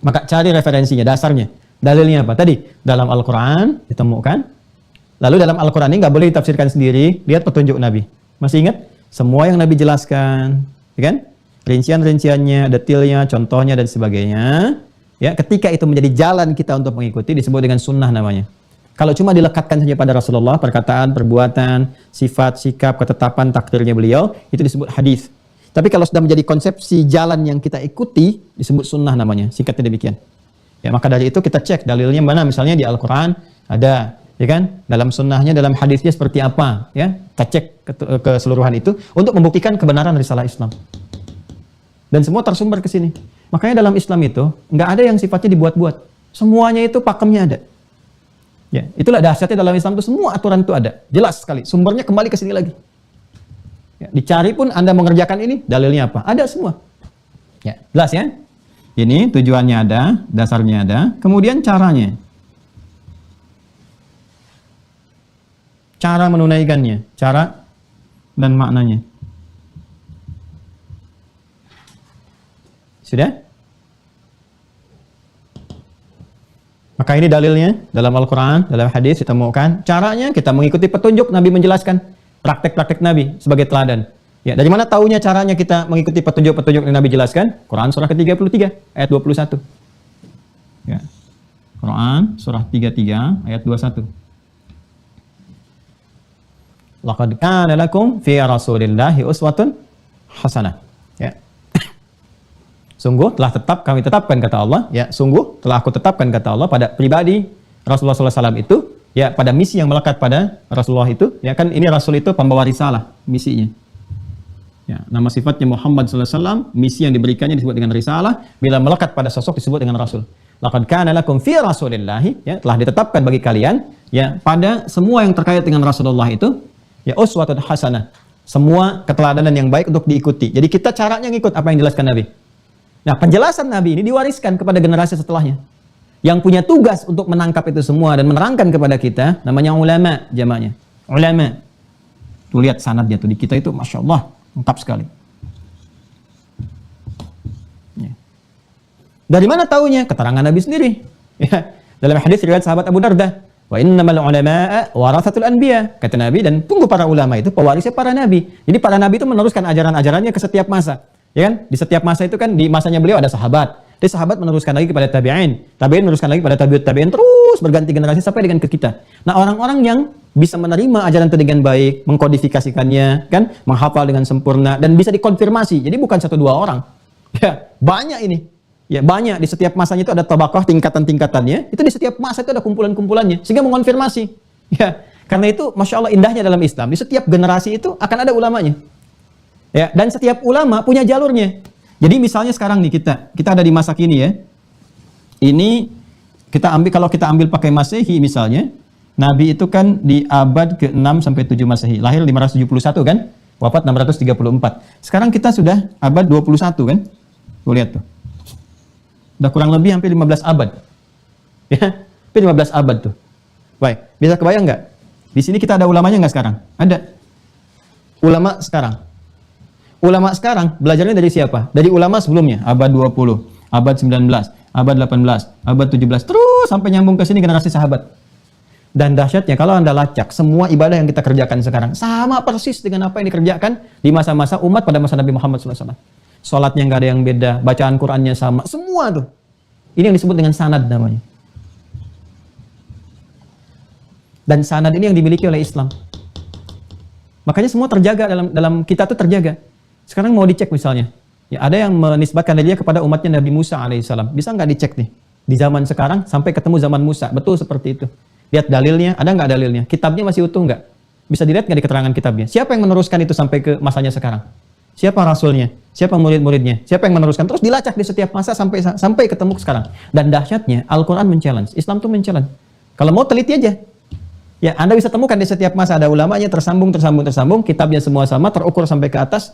maka cari referensinya, dasarnya. Dalilnya apa? Tadi, dalam Al-Quran ditemukan. Lalu dalam Al-Quran ini nggak boleh ditafsirkan sendiri, lihat petunjuk Nabi. Masih ingat? Semua yang Nabi jelaskan, ya kan? Rincian-rinciannya, detailnya, contohnya, dan sebagainya. Ya, ketika itu menjadi jalan kita untuk mengikuti, disebut dengan sunnah namanya. Kalau cuma dilekatkan saja pada Rasulullah, perkataan, perbuatan, sifat, sikap, ketetapan, takdirnya beliau, itu disebut hadis. Tapi kalau sudah menjadi konsepsi jalan yang kita ikuti, disebut sunnah namanya, singkatnya demikian. Ya, maka dari itu kita cek dalilnya mana, misalnya di Al-Quran ada, ya kan? Dalam sunnahnya, dalam hadisnya seperti apa, ya? Kita cek keseluruhan itu untuk membuktikan kebenaran risalah Islam. Dan semua tersumber ke sini. Makanya dalam Islam itu nggak ada yang sifatnya dibuat-buat. Semuanya itu pakemnya ada. Ya, itulah dahsyatnya dalam Islam itu, semua aturan itu ada. Jelas sekali. Sumbernya kembali ke sini lagi. Ya, dicari pun Anda mengerjakan ini, dalilnya apa? Ada semua. Ya, jelas ya? Ini tujuannya ada, dasarnya ada, kemudian caranya. Cara menunaikannya, cara dan maknanya. Sudah? Maka ini dalilnya dalam Al-Quran, dalam hadis ditemukan. Caranya kita mengikuti petunjuk Nabi menjelaskan, praktek-praktek Nabi sebagai teladan. Ya, dari mana taunya caranya kita mengikuti petunjuk-petunjuk yang Nabi jelaskan? Quran surah ke-33 ayat 21. Ya. Quran surah 33 ayat 21. Laqad kana lakum fi Rasulillahi uswatun hasanah. Ya. Sungguh telah kami tetapkan kata Allah, ya, sungguh telah aku tetapkan kata Allah pada pribadi Rasulullah SAW itu, ya, pada misi yang melekat pada Rasulullah itu, ya kan ini Rasul itu pembawa risalah, misinya. Ya, nama sifatnya Muhammad SAW, misi yang diberikannya disebut dengan risalah, bila melekat pada sosok disebut dengan Rasul. Laqad kana lakum fi Rasulillahi, ya, telah ditetapkan bagi kalian, ya, pada semua yang terkait dengan Rasulullah itu, ya, uswatun hasanah, semua keteladanan yang baik untuk diikuti. Jadi kita caranya ngikut apa yang dijelaskan Nabi. Nah, penjelasan Nabi ini diwariskan kepada generasi setelahnya. Yang punya tugas untuk menangkap itu semua dan menerangkan kepada kita, namanya ulama, jamaknya. Ulama. Tuh lihat sanadnya tuh di kita itu, Masya Allah, lengkap sekali. Ya. Dari mana taunya? Keterangan Nabi sendiri. Ya. Dalam hadis riwayat sahabat Abu Darda, wa innamal ulama'a warathatul anbiya. Kata Nabi, dan tunggu para ulama itu pewarisnya para nabi. Jadi para nabi itu meneruskan ajaran-ajarannya ke setiap masa. Ya kan? Di setiap masa itu kan, di masanya beliau ada sahabat. Di sahabat meneruskan lagi kepada tabi'in. Tabi'in meneruskan lagi kepada tabi'in. Terus berganti generasi sampai dengan ke kita. Nah, orang-orang yang bisa menerima ajaran itu dengan baik, mengkodifikasikannya, kan, menghafal dengan sempurna, dan bisa dikonfirmasi. Jadi bukan 1-2 orang. Ya, banyak ini. Ya, banyak. Di setiap masanya itu ada tabaqah, tingkatan-tingkatannya. Itu di setiap masa itu ada kumpulan-kumpulannya. Sehingga mengonfirmasi. Ya, karena itu, Masya Allah, indahnya dalam Islam. Di setiap generasi itu akan ada ulamanya. Ya, dan setiap ulama punya jalurnya. Jadi misalnya sekarang nih kita ada di masa kini ya. Ini kalau kita ambil pakai Masehi misalnya, Nabi itu kan di abad ke-6 sampai 7 Masehi, lahir 571 kan? Wafat 634. Sekarang kita sudah abad 21 kan? Tuh lihat tuh. Udah kurang lebih hampir 15 abad. Ya, hampir 15 abad tuh. Baik, bisa kebayang nggak? Di sini kita ada ulamanya nggak sekarang? Ada. Ulama sekarang. Ulama sekarang belajarnya dari siapa? Dari ulama sebelumnya, abad 20, abad 19, abad 18, abad 17, terus sampai nyambung ke sini generasi sahabat. Dan dahsyatnya kalau Anda lacak semua ibadah yang kita kerjakan sekarang sama persis dengan apa yang dikerjakan di masa-masa umat pada masa Nabi Muhammad SAW. Salatnya nggak ada yang beda, bacaan Qur'annya sama, semua tuh. Ini yang disebut dengan sanad namanya. Dan sanad ini yang dimiliki oleh Islam. Makanya semua terjaga dalam kita tuh terjaga. Sekarang mau dicek misalnya, ya ada yang menisbatkan dia kepada umatnya Nabi Musa alaihissalam. Bisa nggak dicek nih di zaman sekarang sampai ketemu zaman Musa, betul seperti itu. Lihat dalilnya, ada nggak dalilnya? Kitabnya masih utuh nggak? Bisa dilihat nggak di keterangan kitabnya? Siapa yang meneruskan itu sampai ke masanya sekarang? Siapa rasulnya? Siapa murid-muridnya? Siapa yang meneruskan? Terus dilacak di setiap masa sampai ketemu sekarang. Dan dahsyatnya Al-Quran men-challenge, Islam tuh men-challenge. Kalau mau teliti aja. Ya, Anda bisa temukan di setiap masa ada ulamanya tersambung, kitabnya semua sama, terukur sampai ke atas,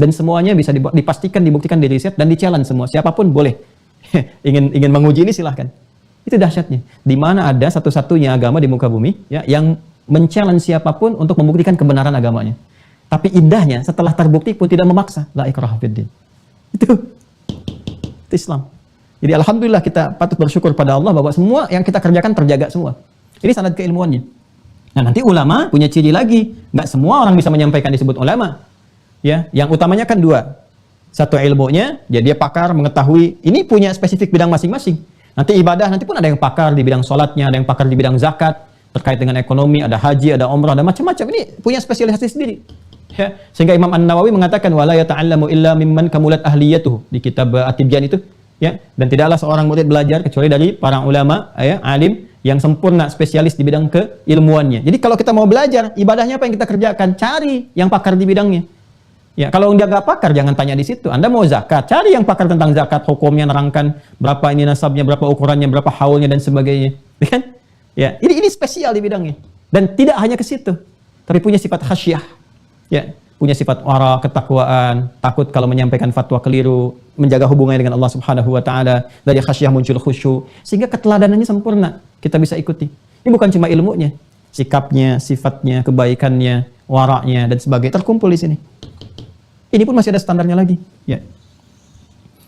dan semuanya bisa dipastikan, dibuktikan, diriset, dan di-challenge semua. Siapapun boleh. ingin menguji ini silahkan. Itu dahsyatnya. Di mana ada satu-satunya agama di muka bumi ya, yang men-challenge siapapun untuk membuktikan kebenaran agamanya. Tapi indahnya setelah terbukti pun tidak memaksa. La ikraha fiddin. Itu Islam. Jadi alhamdulillah kita patut bersyukur pada Allah bahwa semua yang kita kerjakan terjaga semua. Ini sanad keilmuannya. Nah, nanti ulama punya ciri lagi. Nggak semua orang bisa menyampaikan disebut ulama. Ya, yang utamanya kan dua. Satu ilmunya, ya dia pakar mengetahui. Ini punya spesifik bidang masing-masing. Nanti ibadah, nanti pun ada yang pakar di bidang sholatnya, ada yang pakar di bidang zakat, terkait dengan ekonomi, ada haji, ada umrah, ada macam-macam. Ini punya spesialisasi sendiri. Ya, sehingga Imam An-Nawawi mengatakan wala yata'allamu illa mimman kamulat ahliyatuhu di kitab At-Tibyan itu, ya. Dan tidaklah seorang murid belajar kecuali dari para ulama, ya, alim yang sempurna, spesialis di bidang keilmuannya. Jadi kalau kita mau belajar, ibadahnya apa yang kita kerjakan? Cari yang pakar di bidangnya. Ya, kalau dia nggak pakar, jangan tanya di situ. Anda mau zakat, cari yang pakar tentang zakat, hukumnya, nerangkan berapa ini nasabnya, berapa ukurannya, berapa haulnya dan sebagainya. Kan? Ya, ini spesial di bidangnya. Dan tidak hanya ke situ, tapi punya sifat khasyah. Ya, punya sifat wara, ketakwaan, takut kalau menyampaikan fatwa keliru, menjaga hubungannya dengan Allah Subhanahu wa taala, dari khasyah muncul khusyuk, sehingga keteladanannya sempurna. Kita bisa ikuti. Ini bukan cuma ilmunya, sikapnya, sifatnya, kebaikannya, waraknya dan sebagainya terkumpul di sini. Ini pun masih ada standarnya lagi, ya.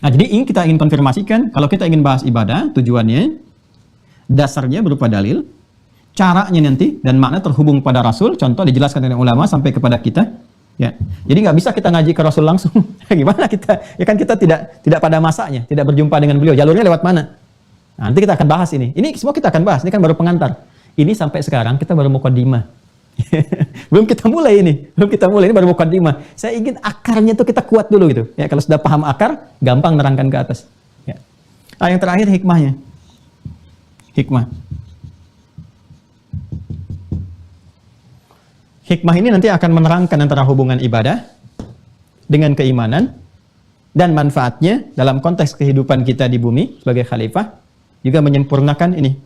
Nah, jadi ini kita ingin konfirmasikan kalau kita ingin bahas ibadah, tujuannya dasarnya berupa dalil, caranya nanti dan makna terhubung pada Rasul, contoh dijelaskan oleh ulama sampai kepada kita, ya. Jadi nggak bisa kita ngaji ke Rasul langsung. Gimana kita? Ya kan kita tidak pada masanya, tidak berjumpa dengan beliau. Jalurnya lewat mana? Nah, nanti kita akan bahas ini. Ini semua kita akan bahas. Ini kan baru pengantar. Ini sampai sekarang kita baru muqaddimah. belum kita mulai ini baru muqaddimah. Saya ingin akarnya tuh kita kuat dulu gitu. Ya, kalau sudah paham akar, gampang nerangkan ke atas. Ya. Yang terakhir hikmahnya. Hikmah. Hikmah ini nanti akan menerangkan antara hubungan ibadah dengan keimanan dan manfaatnya dalam konteks kehidupan kita di bumi sebagai khalifah, juga menyempurnakan ini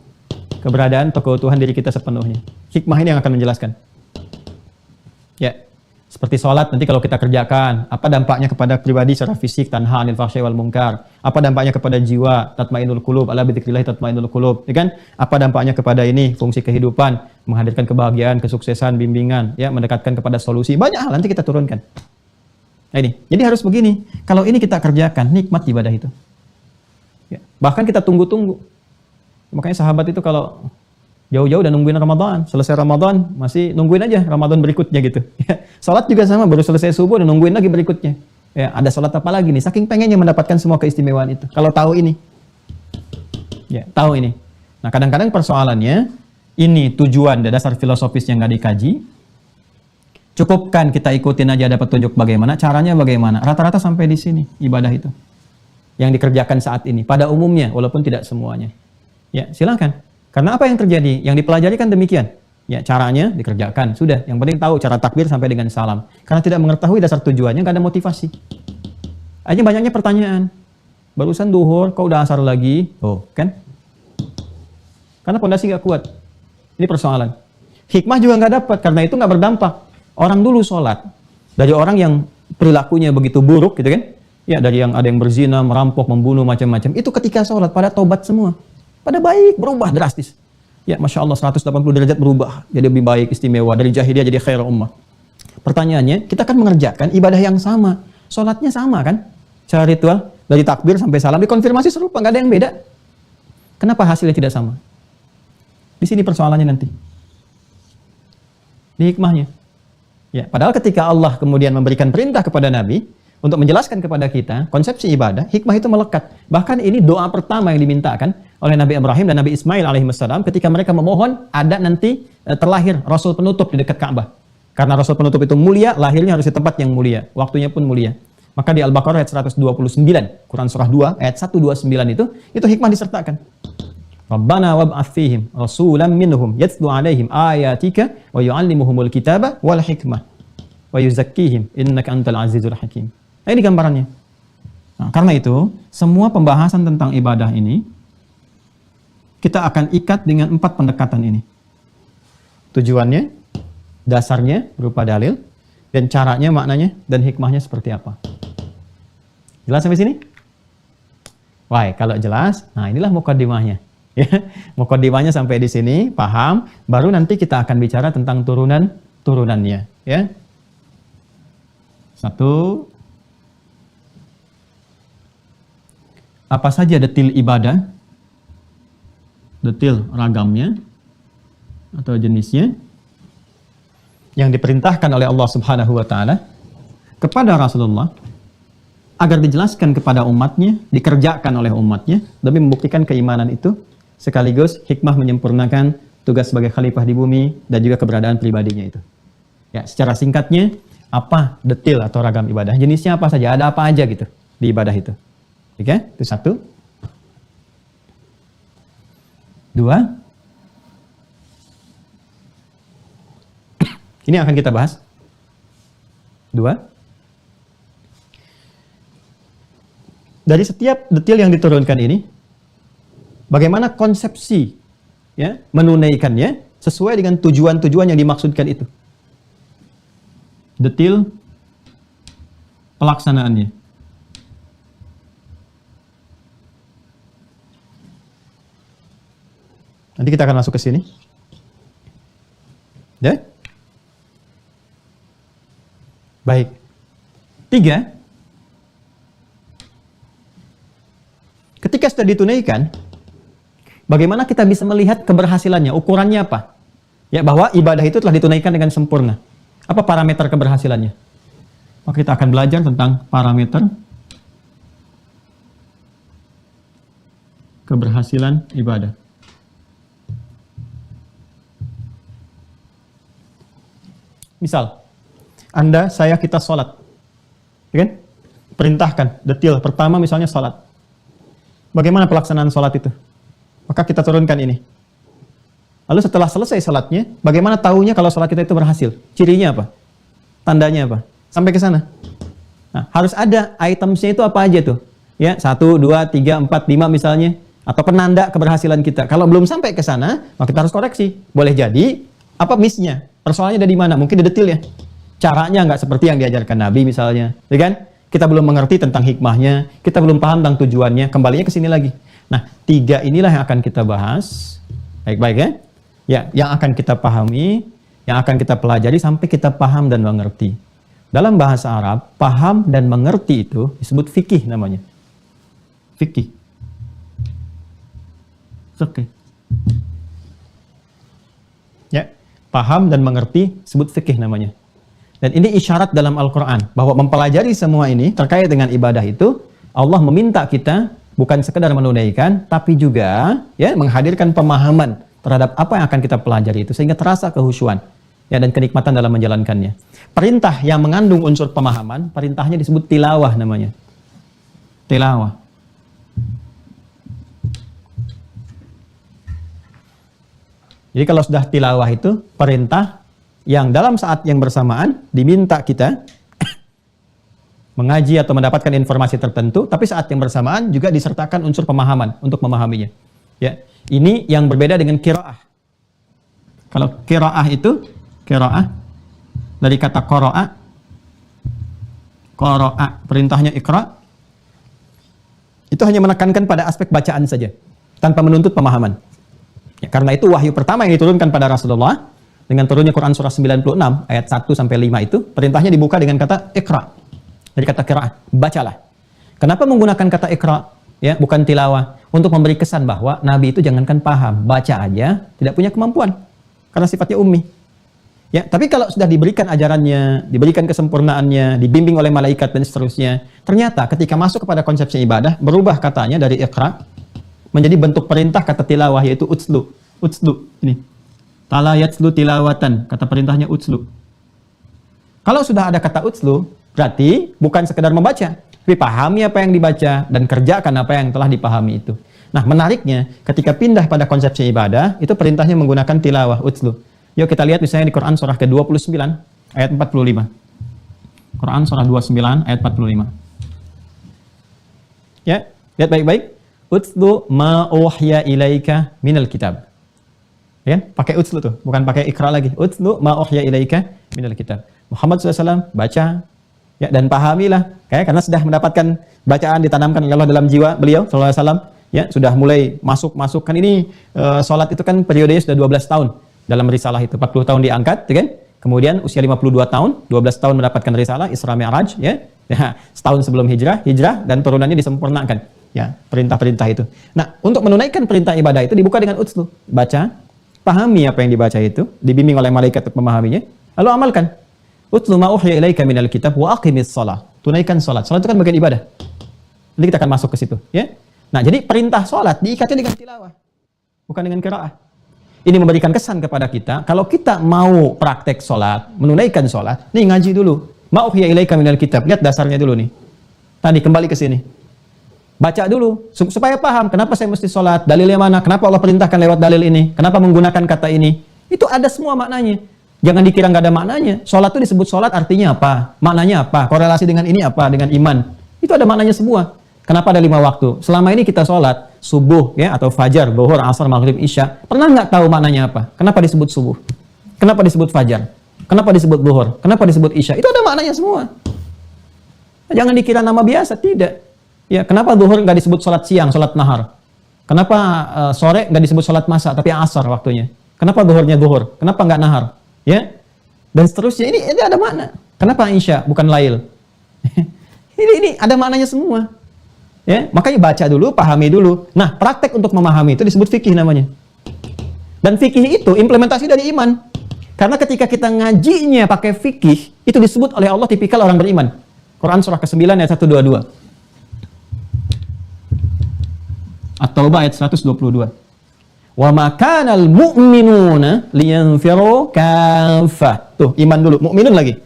keberadaan atau keutuhan diri kita sepenuhnya. Hikmah ini yang akan menjelaskan. Ya, seperti sholat nanti kalau kita kerjakan, apa dampaknya kepada pribadi secara fisik, tanha anil fahsya'i wal munkar. Apa dampaknya kepada jiwa, tatmainnul qulub, ala bidzikrillah tatmainnul qulub. Ya kan? Apa dampaknya kepada ini, fungsi kehidupan, menghadirkan kebahagiaan, kesuksesan, bimbingan, ya, mendekatkan kepada solusi. Banyak hal nanti kita turunkan. Nah, ini. Jadi harus begini. Kalau ini kita kerjakan, nikmat ibadah itu. Ya. Bahkan kita tunggu-tunggu. Makanya sahabat itu kalau jauh-jauh udah nungguin Ramadan, selesai Ramadan masih nungguin aja Ramadan berikutnya gitu. Ya. Salat juga sama, baru selesai subuh udah nungguin lagi berikutnya. Ya, ada salat apa lagi nih? Saking pengennya mendapatkan semua keistimewaan itu. Kalau tahu ini, ya tahu ini. Nah, kadang-kadang persoalannya ini tujuan dan dasar filosofis yang nggak dikaji. Cukupkan kita ikutin aja dapat tunjuk bagaimana, caranya bagaimana. Rata-rata sampai di sini ibadah itu yang dikerjakan saat ini pada umumnya, walaupun tidak semuanya. Ya, silakan. Karena apa yang terjadi? Yang dipelajari kan demikian. Ya, caranya dikerjakan. Sudah. Yang penting tahu cara takbir sampai dengan salam. Karena tidak mengetahui dasar tujuannya, nggak ada motivasi. Aja banyaknya pertanyaan. Barusan duhur, kok udah asar lagi? Oh, kan? Karena pondasi nggak kuat. Ini persoalan. Hikmah juga nggak dapat. Karena itu nggak berdampak. Orang dulu sholat. Dari orang yang perilakunya begitu buruk, gitu kan? Ya, dari yang ada yang berzina, merampok, membunuh, macam-macam. Itu ketika sholat, pada taubat semua. Pada baik, berubah drastis. Ya, Masya Allah, 180 derajat berubah. Jadi lebih baik, istimewa. Dari jahiliyah jadi khair ummah. Pertanyaannya, kita kan mengerjakan ibadah yang sama. Sholatnya sama kan? Secara ritual. Dari takbir sampai salam dikonfirmasi serupa, nggak ada yang beda. Kenapa hasilnya tidak sama? Di sini persoalannya nanti. Di hikmahnya. Ya, padahal ketika Allah kemudian memberikan perintah kepada Nabi untuk menjelaskan kepada kita konsepsi ibadah, hikmah itu melekat. Bahkan ini doa pertama yang dimintakan oleh Nabi Ibrahim dan Nabi Ismail alaihissalam ketika mereka memohon ada nanti terlahir Rasul penutup di dekat Ka'bah. Karena Rasul penutup itu mulia, lahirnya harus di tempat yang mulia, waktunya pun mulia. Maka di Al-Baqarah ayat 129, Quran surah 2 ayat 129 itu hikmah disertakan. Rabbana wab'ats fihim rasulan minhum yatlu 'alaihim ayatika wa yu'allimuhumul kitaba wal hikmah wa yuzakkihim innaka antal azizul hakim. Nah, ini gambarannya. Nah, karena itu, semua pembahasan tentang ibadah ini kita akan ikat dengan 4 pendekatan ini. Tujuannya, dasarnya berupa dalil, dan caranya, maknanya, dan hikmahnya seperti apa. Jelas sampai sini? Wah, kalau jelas, nah inilah mukaddimahnya. Mukaddimahnya sampai di sini, paham, baru nanti kita akan bicara tentang turunannya. Ya. 1. Apa saja detil ibadah, detil ragamnya, atau jenisnya, yang diperintahkan oleh Allah Subhanahu wa Ta'ala kepada Rasulullah agar dijelaskan kepada umatnya, dikerjakan oleh umatnya demi membuktikan keimanan itu, sekaligus hikmah menyempurnakan tugas sebagai khalifah di bumi dan juga keberadaan pribadinya itu. Ya, secara singkatnya, apa detil atau ragam ibadah, jenisnya apa saja, ada apa aja gitu di ibadah itu. Oke, itu 1. 2. Ini akan kita bahas. 2. Dari setiap detil yang diturunkan ini, bagaimana konsepsi ya menunaikannya sesuai dengan tujuan-tujuan yang dimaksudkan itu. Detil pelaksanaannya. Nanti kita akan masuk ke sini. Ya? Baik. 3. Ketika sudah ditunaikan, bagaimana kita bisa melihat keberhasilannya, ukurannya apa? Ya, bahwa ibadah itu telah ditunaikan dengan sempurna. Apa parameter keberhasilannya? Maka kita akan belajar tentang parameter keberhasilan ibadah. Misal, Anda, saya, kita sholat. Ya kan? Perintahkan, detil. Pertama misalnya sholat. Bagaimana pelaksanaan sholat itu? Maka kita turunkan ini. Lalu setelah selesai sholatnya, bagaimana tahunya kalau sholat kita itu berhasil? Cirinya apa? Tandanya apa? Sampai ke sana. Nah, harus ada itemsnya itu apa aja tuh? Ya, 1, 2, 3, 4, 5 misalnya. Atau penanda keberhasilan kita. Kalau belum sampai ke sana, maka kita harus koreksi. Boleh jadi, apa miss-nya? Persoalannya ada di mana? Mungkin di detil ya. Caranya nggak seperti yang diajarkan Nabi misalnya, ya kan? Kita belum mengerti tentang hikmahnya, kita belum paham tentang tujuannya, kembalinya ke sini lagi. Nah, 3 inilah yang akan kita bahas, baik-baik ya? Ya, yang akan kita pahami, yang akan kita pelajari sampai kita paham dan mengerti. Dalam bahasa Arab, paham dan mengerti itu disebut fikih namanya. Fikih. Oke. Ya, paham dan mengerti disebut fikih namanya. Dan ini isyarat dalam Al-Quran bahwa mempelajari semua ini terkait dengan ibadah itu, Allah meminta kita bukan sekedar menunaikan, tapi juga ya menghadirkan pemahaman terhadap apa yang akan kita pelajari itu sehingga terasa kehusyuan ya dan kenikmatan dalam menjalankannya. Perintah yang mengandung unsur pemahaman, perintahnya disebut tilawah namanya. Tilawah. Jadi kalau sudah tilawah itu perintah yang dalam saat yang bersamaan diminta kita mengaji atau mendapatkan informasi tertentu, tapi saat yang bersamaan juga disertakan unsur pemahaman untuk memahaminya. Ya, ini yang berbeda dengan qiraah. Kalau qiraah itu qiraah dari kata qara'a, perintahnya iqra, itu hanya menekankan pada aspek bacaan saja, tanpa menuntut pemahaman. Ya, karena itu wahyu pertama yang diturunkan pada Rasulullah dengan turunnya Quran surah 96 ayat 1 sampai 5 itu perintahnya dibuka dengan kata iqra. Dari kata qiraah, bacalah. Kenapa menggunakan kata ikra? Ya, bukan tilawah. Untuk memberi kesan bahwa Nabi itu jangankan paham, baca aja tidak punya kemampuan. Karena sifatnya ummi. Ya, tapi kalau sudah diberikan ajarannya, diberikan kesempurnaannya, dibimbing oleh malaikat dan seterusnya, ternyata ketika masuk kepada konsepsi ibadah, berubah katanya dari ikra menjadi bentuk perintah kata tilawah, yaitu utslu. Utslu, ini. Tala yatslu tilawatan, kata perintahnya utslu. Kalau sudah ada kata utslu, berarti bukan sekedar membaca, tapi pahami apa yang dibaca dan kerjakan apa yang telah dipahami itu. Nah, menariknya, ketika pindah pada konsepsi ibadah, itu perintahnya menggunakan tilawah, utslu. Yuk kita lihat misalnya di Quran surah ke-29 ayat 45. Quran surah 29 ayat 45. Ya, lihat baik-baik. Utslu ma uhya ilaika minal kitab. Ya, pakai utslu tuh, bukan pakai ikra lagi. Utslu ma uhya ilaika minal kitab. Muhammad SAW baca ya, dan pahamilah, karena sudah mendapatkan bacaan ditanamkan oleh Allah dalam jiwa beliau SAW. Ya, sudah mulai masuk kan ini sholat itu kan periodenya sudah 12 tahun. Dalam risalah itu 40 tahun diangkat, ya kan? Kemudian usia 52 tahun, 12 tahun mendapatkan risalah Isra Mi'raj, ya. Ya, setahun sebelum hijrah dan turunannya disempurnakan. Ya, perintah-perintah itu. Nah, untuk menunaikan perintah ibadah itu dibuka dengan utslu. Baca, pahami apa yang dibaca itu, dibimbing oleh malaikat untuk memahaminya, lalu amalkan. Utslu ma uhiya ilaika minal kitab wa aqimis shalah. Tunaikan salat. Salat itu kan bagian ibadah. Nanti kita akan masuk ke situ, ya. Nah, jadi perintah salat diikatnya dengan tilawah, bukan dengan qiraah. Ini memberikan kesan kepada kita, kalau kita mau praktek sholat, menunaikan sholat, nih ngaji dulu. Ma'uhiya ilaika minal kitab. Lihat dasarnya dulu nih. Tadi kembali ke sini. Baca dulu, supaya paham kenapa saya mesti sholat, dalilnya mana, kenapa Allah perintahkan lewat dalil ini, kenapa menggunakan kata ini. Itu ada semua maknanya. Jangan dikira nggak ada maknanya. Sholat itu disebut sholat artinya apa? Maknanya apa? Korelasi dengan ini apa? Dengan iman. Itu ada maknanya semua. Kenapa ada 5 waktu? Selama ini kita sholat subuh ya atau fajar, zuhur, asar, maghrib, isya. Pernah nggak tahu maknanya apa? Kenapa disebut subuh? Kenapa disebut fajar? Kenapa disebut zuhur? Kenapa disebut isya? Itu ada maknanya semua. Jangan dikira nama biasa, tidak. Ya, kenapa zuhur nggak disebut sholat siang, sholat nahar? Kenapa sore nggak disebut sholat masa, tapi asar waktunya? Kenapa zuhurnya zuhur? Kenapa nggak nahar? Ya, dan seterusnya. Ini ada makna. Kenapa isya bukan lail? ini ada maknanya semua. Ya, makanya baca dulu, pahami dulu. Nah, praktek untuk memahami itu disebut fikih namanya. Dan fikih itu implementasi dari iman. Karena ketika kita ngajinya pakai fikih, itu disebut oleh Allah tipikal orang beriman. Quran surah ke-9 ayat 122. At-Taubah ayat 122. Wa ma kanal mu'minuna liyanfiru kaffah. Tuh, iman dulu, mukminun lagi.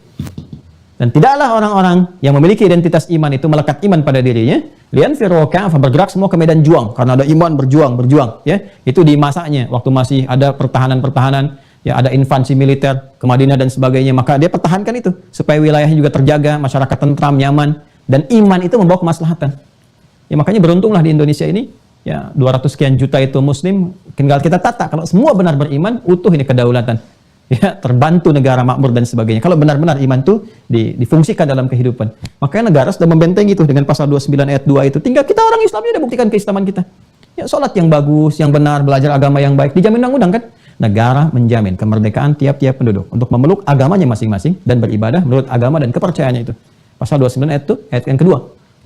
Dan tidaklah orang-orang yang memiliki identitas iman itu melekat iman pada dirinya, liyanfiru kaffah, bergerak semua ke medan juang karena ada iman, berjuang, ya. Itu di masanya waktu masih ada pertahanan, ya ada invasi militer ke Madinah dan sebagainya, maka dia pertahankan itu supaya wilayahnya juga terjaga, masyarakat tentram, nyaman, dan iman itu membawa kemaslahatan. Ya makanya beruntunglah di Indonesia ini, ya 200 sekian juta itu muslim, tinggal kita tata kalau semua benar beriman, utuh ini kedaulatan. Ya, terbantu negara makmur dan sebagainya. Kalau benar-benar iman itu difungsikan dalam kehidupan. Makanya negara sudah membentengi itu dengan pasal 29 ayat 2 itu. Tinggal kita orang Islamnya udah buktikan keislaman kita. Ya, sholat yang bagus, yang benar, belajar agama yang baik, dijamin undang-undang kan? Negara menjamin kemerdekaan tiap-tiap penduduk untuk memeluk agamanya masing-masing dan beribadah menurut agama dan kepercayaannya itu. Pasal 29 ayat itu, ayat yang kedua.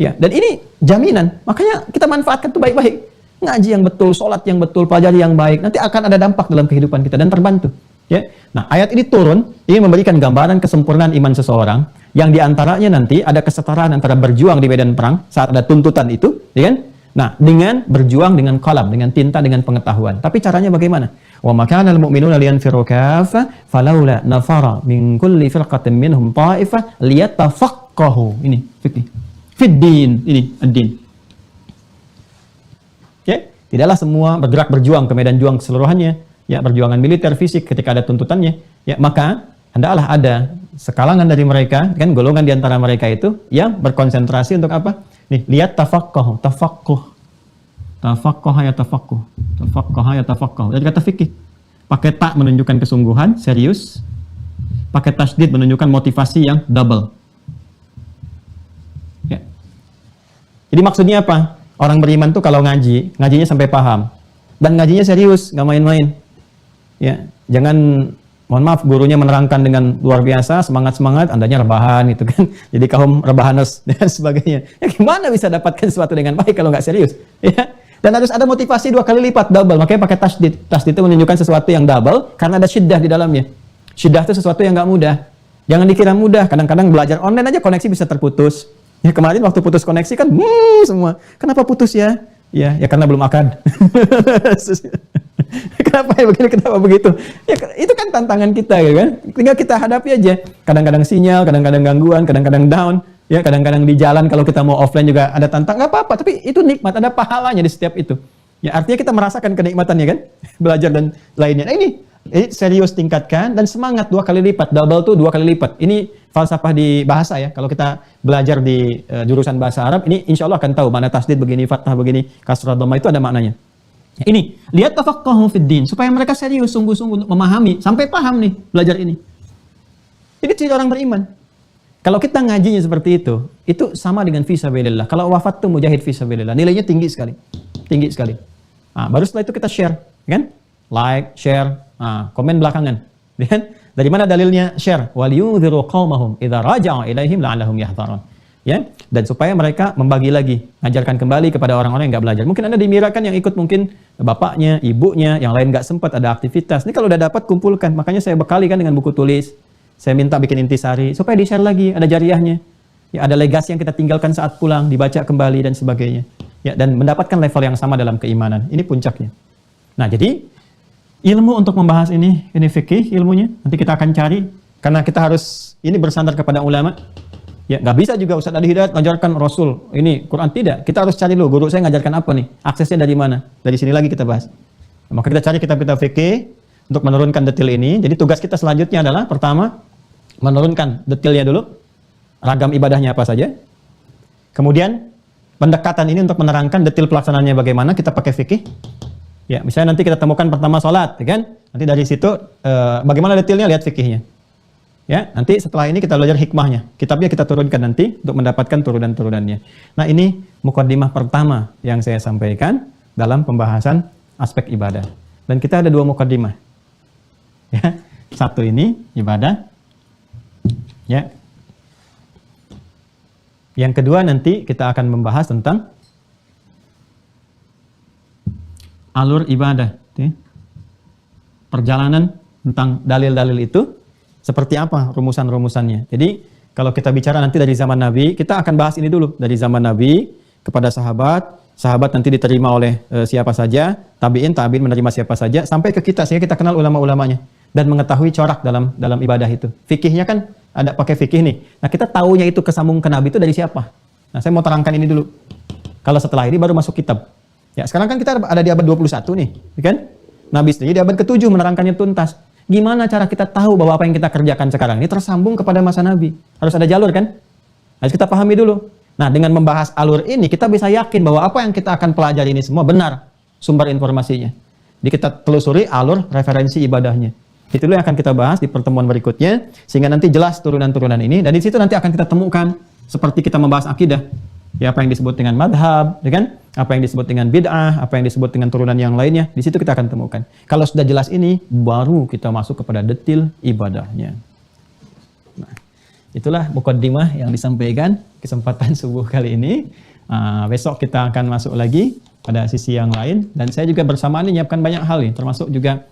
Ya, dan ini jaminan. Makanya kita manfaatkan itu baik-baik. Ngaji yang betul, sholat yang betul, pelajari yang baik. Nanti akan ada dampak dalam kehidupan kita dan terbantu. Ya, nah ayat ini turun ingin memberikan gambaran kesempurnaan iman seseorang yang diantaranya nanti ada kesetaraan antara berjuang di medan perang saat ada tuntutan itu, ya kan? Nah, dengan berjuang dengan qalam, dengan tinta, dengan pengetahuan. Tapi caranya bagaimana? Wa makanal mu'minuna liyanfiru kaffa falaula nafara min kulli firqatin minhum ta'ifah liyatafaqahu. Ini fikih. Fiddin, ini ad-din. Oke, tidaklah semua bergerak berjuang ke medan juang keseluruhannya. Ya, perjuangan militer fisik ketika ada tuntutannya, ya maka hendaklah ada sekalangan dari mereka, kan golongan di antara mereka itu yang berkonsentrasi untuk apa? Nih, lihat tafaqquh. Tafaqquh ya tafaqquh. Dari kata fikih. Pakai tak menunjukkan kesungguhan, serius. Pakai tasydid menunjukkan motivasi yang double. Ya. Jadi maksudnya apa? Orang beriman tuh kalau ngajinya sampai paham. Dan ngajinya serius, nggak main-main. Ya, jangan mohon maaf, gurunya menerangkan dengan luar biasa, semangat-semangat, andanya rebahan gitu kan. Jadi kaum rebahaners dan sebagainya. Ya gimana bisa dapatkan sesuatu dengan baik kalau nggak serius? Ya. Dan harus ada motivasi 2 kali lipat, double. Makanya pakai tasdid. Tasdid itu menunjukkan sesuatu yang double karena ada syiddah di dalamnya. Syiddah itu sesuatu yang nggak mudah. Jangan dikira mudah. Kadang-kadang belajar online aja koneksi bisa terputus. Ya kemarin waktu putus koneksi kan semua. Kenapa putus ya? Ya karena belum akad. Kenapa ya begini, kenapa begitu? Ya itu kan tantangan kita ya kan. Tinggal kita hadapi aja. Kadang-kadang sinyal, kadang-kadang gangguan, kadang-kadang down. Ya kadang-kadang di jalan kalau kita mau offline juga ada tantangan, nggak apa-apa. Tapi itu nikmat, ada pahalanya di setiap itu. Ya artinya kita merasakan kenikmatannya kan. Belajar dan lainnya. Nah ini serius tingkatkan dan semangat 2 kali lipat. Double tuh 2 kali lipat. Ini falsafah di bahasa ya. Kalau kita belajar di jurusan bahasa Arab, ini insya Allah akan tahu mana tasdid begini, fathah begini, kasrah dhamma itu ada maknanya. Ini, lihat tafaqahu fid din, supaya mereka serius sungguh-sungguh untuk memahami, sampai paham nih belajar ini. Ini ciri orang beriman. Kalau kita ngajinya seperti itu sama dengan fisabilillah. Kalau wafat tuh mujahid fisabilillah, nilainya tinggi sekali. Tinggi sekali. Nah, baru setelah itu kita share, kan? Like, share, komen belakangan. Dan dari mana dalilnya share? Wal yunziru qaumahum idza raja'u ilaihim la'allahum yahdharun. Ya, dan supaya mereka membagi lagi, ngajarkan kembali kepada orang-orang yang nggak belajar. Mungkin Anda dimirakan yang ikut mungkin bapaknya, ibunya, yang lain nggak sempat ada aktivitas. Ini kalau udah dapat kumpulkan. Makanya saya bekali kan dengan buku tulis. Saya minta bikin intisari supaya di-share lagi, ada jariahnya. Ya, ada legasi yang kita tinggalkan saat pulang, dibaca kembali dan sebagainya. Ya, dan mendapatkan level yang sama dalam keimanan. Ini puncaknya. Nah, jadi ilmu untuk membahas ini fikih ilmunya. Nanti kita akan cari karena kita harus ini bersandar kepada ulama. Ya, nggak bisa juga Ustaz Ali Hidayat ngajarkan Rasul ini Quran, tidak. Kita harus cari dulu guru saya ngajarkan apa nih? Aksesnya dari mana? Dari sini lagi kita bahas. Nah, maka kita cari kitab-kitab fikih untuk menurunkan detail ini. Jadi tugas kita selanjutnya adalah pertama menurunkan detailnya dulu, ragam ibadahnya apa saja. Kemudian pendekatan ini untuk menerangkan detail pelaksanaannya bagaimana, kita pakai fikih. Ya, misalnya nanti kita temukan pertama salat, ya kan? Nanti dari situ bagaimana detailnya, lihat fikihnya. Ya, nanti setelah ini kita belajar hikmahnya. Kitabnya kita turunkan nanti untuk mendapatkan turunan-turunannya. Nah, ini mukaddimah pertama yang saya sampaikan dalam pembahasan aspek ibadah. Dan kita ada 2 mukaddimah. Ya, satu ini ibadah. Ya. Yang kedua nanti kita akan membahas tentang alur ibadah, ya. Perjalanan tentang dalil-dalil itu seperti apa rumusan-rumusannya. Jadi kalau kita bicara nanti dari zaman Nabi, kita akan bahas ini dulu dari zaman Nabi kepada sahabat nanti diterima oleh siapa saja, tabi'in menerima siapa saja, sampai ke kita sehingga kita kenal ulama-ulamanya dan mengetahui corak dalam ibadah itu. Fikihnya kan ada pakai fikih nih. Nah, kita tahunya itu kesambung ke Nabi itu dari siapa? Nah, saya mau terangkan ini dulu. Kalau setelah ini baru masuk kitab. Ya, sekarang kan kita ada di abad 21 nih, kan? Nabi sendiri di abad ke-7 menerangkannya tuntas. Gimana cara kita tahu bahwa apa yang kita kerjakan sekarang ini tersambung kepada masa Nabi? Harus ada jalur kan? Harus kita pahami dulu. Nah, dengan membahas alur ini, kita bisa yakin bahwa apa yang kita akan pelajari ini semua benar sumber informasinya. Jadi kita telusuri alur referensi ibadahnya. Itu yang akan kita bahas di pertemuan berikutnya, sehingga nanti jelas turunan-turunan ini, dan di situ nanti akan kita temukan seperti kita membahas akidah. Ya, apa yang disebut dengan madhab, ya kan? Apa yang disebut dengan bid'ah, apa yang disebut dengan turunan yang lainnya, di situ kita akan temukan. Kalau sudah jelas ini, baru kita masuk kepada detail ibadahnya. Nah, itulah mukaddimah yang disampaikan kesempatan subuh kali ini. Besok kita akan masuk lagi pada sisi yang lain, dan saya juga bersamaan menyiapkan banyak hal nih, termasuk juga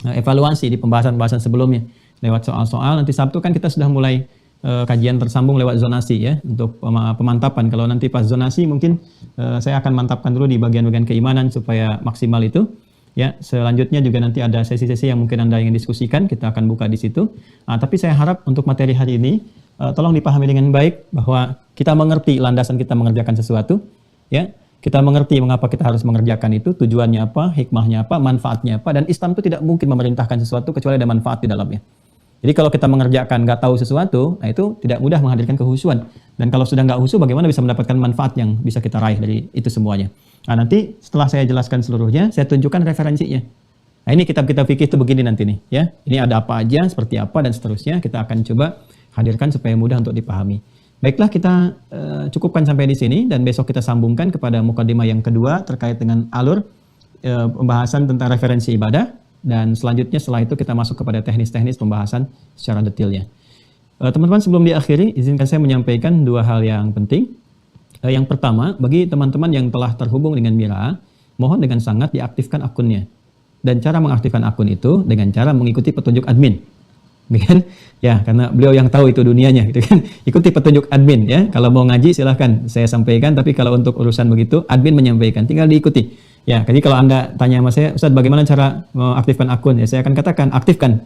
evaluasi di pembahasan-pembahasan sebelumnya. Lewat soal-soal, nanti Sabtu kan kita sudah mulai kajian tersambung lewat zonasi ya, untuk pemantapan. Kalau nanti pas zonasi mungkin saya akan mantapkan dulu di bagian-bagian keimanan supaya maksimal itu. Ya, selanjutnya juga nanti ada sesi-sesi yang mungkin Anda ingin diskusikan, kita akan buka di situ. Tapi saya harap untuk materi hari ini tolong dipahami dengan baik bahwa kita mengerti landasan kita mengerjakan sesuatu, ya. Kita mengerti mengapa kita harus mengerjakan itu, tujuannya apa, hikmahnya apa, manfaatnya apa, dan Islam itu tidak mungkin memerintahkan sesuatu kecuali ada manfaat di dalamnya. Jadi kalau kita mengerjakan nggak tahu sesuatu, nah itu tidak mudah menghadirkan kehusuan. Dan kalau sudah nggak khusyuk, bagaimana bisa mendapatkan manfaat yang bisa kita raih dari itu semuanya? Nah, nanti setelah saya jelaskan seluruhnya, saya tunjukkan referensinya. Nah, ini kitab-kitab fikih itu begini nanti nih, ya. Ini ada apa aja, seperti apa, dan seterusnya. Kita akan coba hadirkan supaya mudah untuk dipahami. Baiklah, kita cukupkan sampai di sini, dan besok kita sambungkan kepada mukaddimah yang kedua terkait dengan alur pembahasan tentang referensi ibadah. Dan selanjutnya setelah itu kita masuk kepada teknis-teknis pembahasan secara detailnya. Teman-teman, sebelum diakhiri, izinkan saya menyampaikan dua hal yang penting. Yang pertama, bagi teman-teman yang telah terhubung dengan Mira, mohon dengan sangat diaktifkan akunnya. Dan cara mengaktifkan akun itu dengan cara mengikuti petunjuk admin. Kan? Ya, karena beliau yang tahu itu dunianya, gitu kan. Ikuti petunjuk admin ya. Kalau mau ngaji silahkan saya sampaikan, tapi kalau untuk urusan begitu, admin menyampaikan, tinggal diikuti. Ya, jadi kalau Anda tanya sama saya, Ustaz bagaimana cara mengaktifkan akun? Ya, saya akan katakan aktifkan.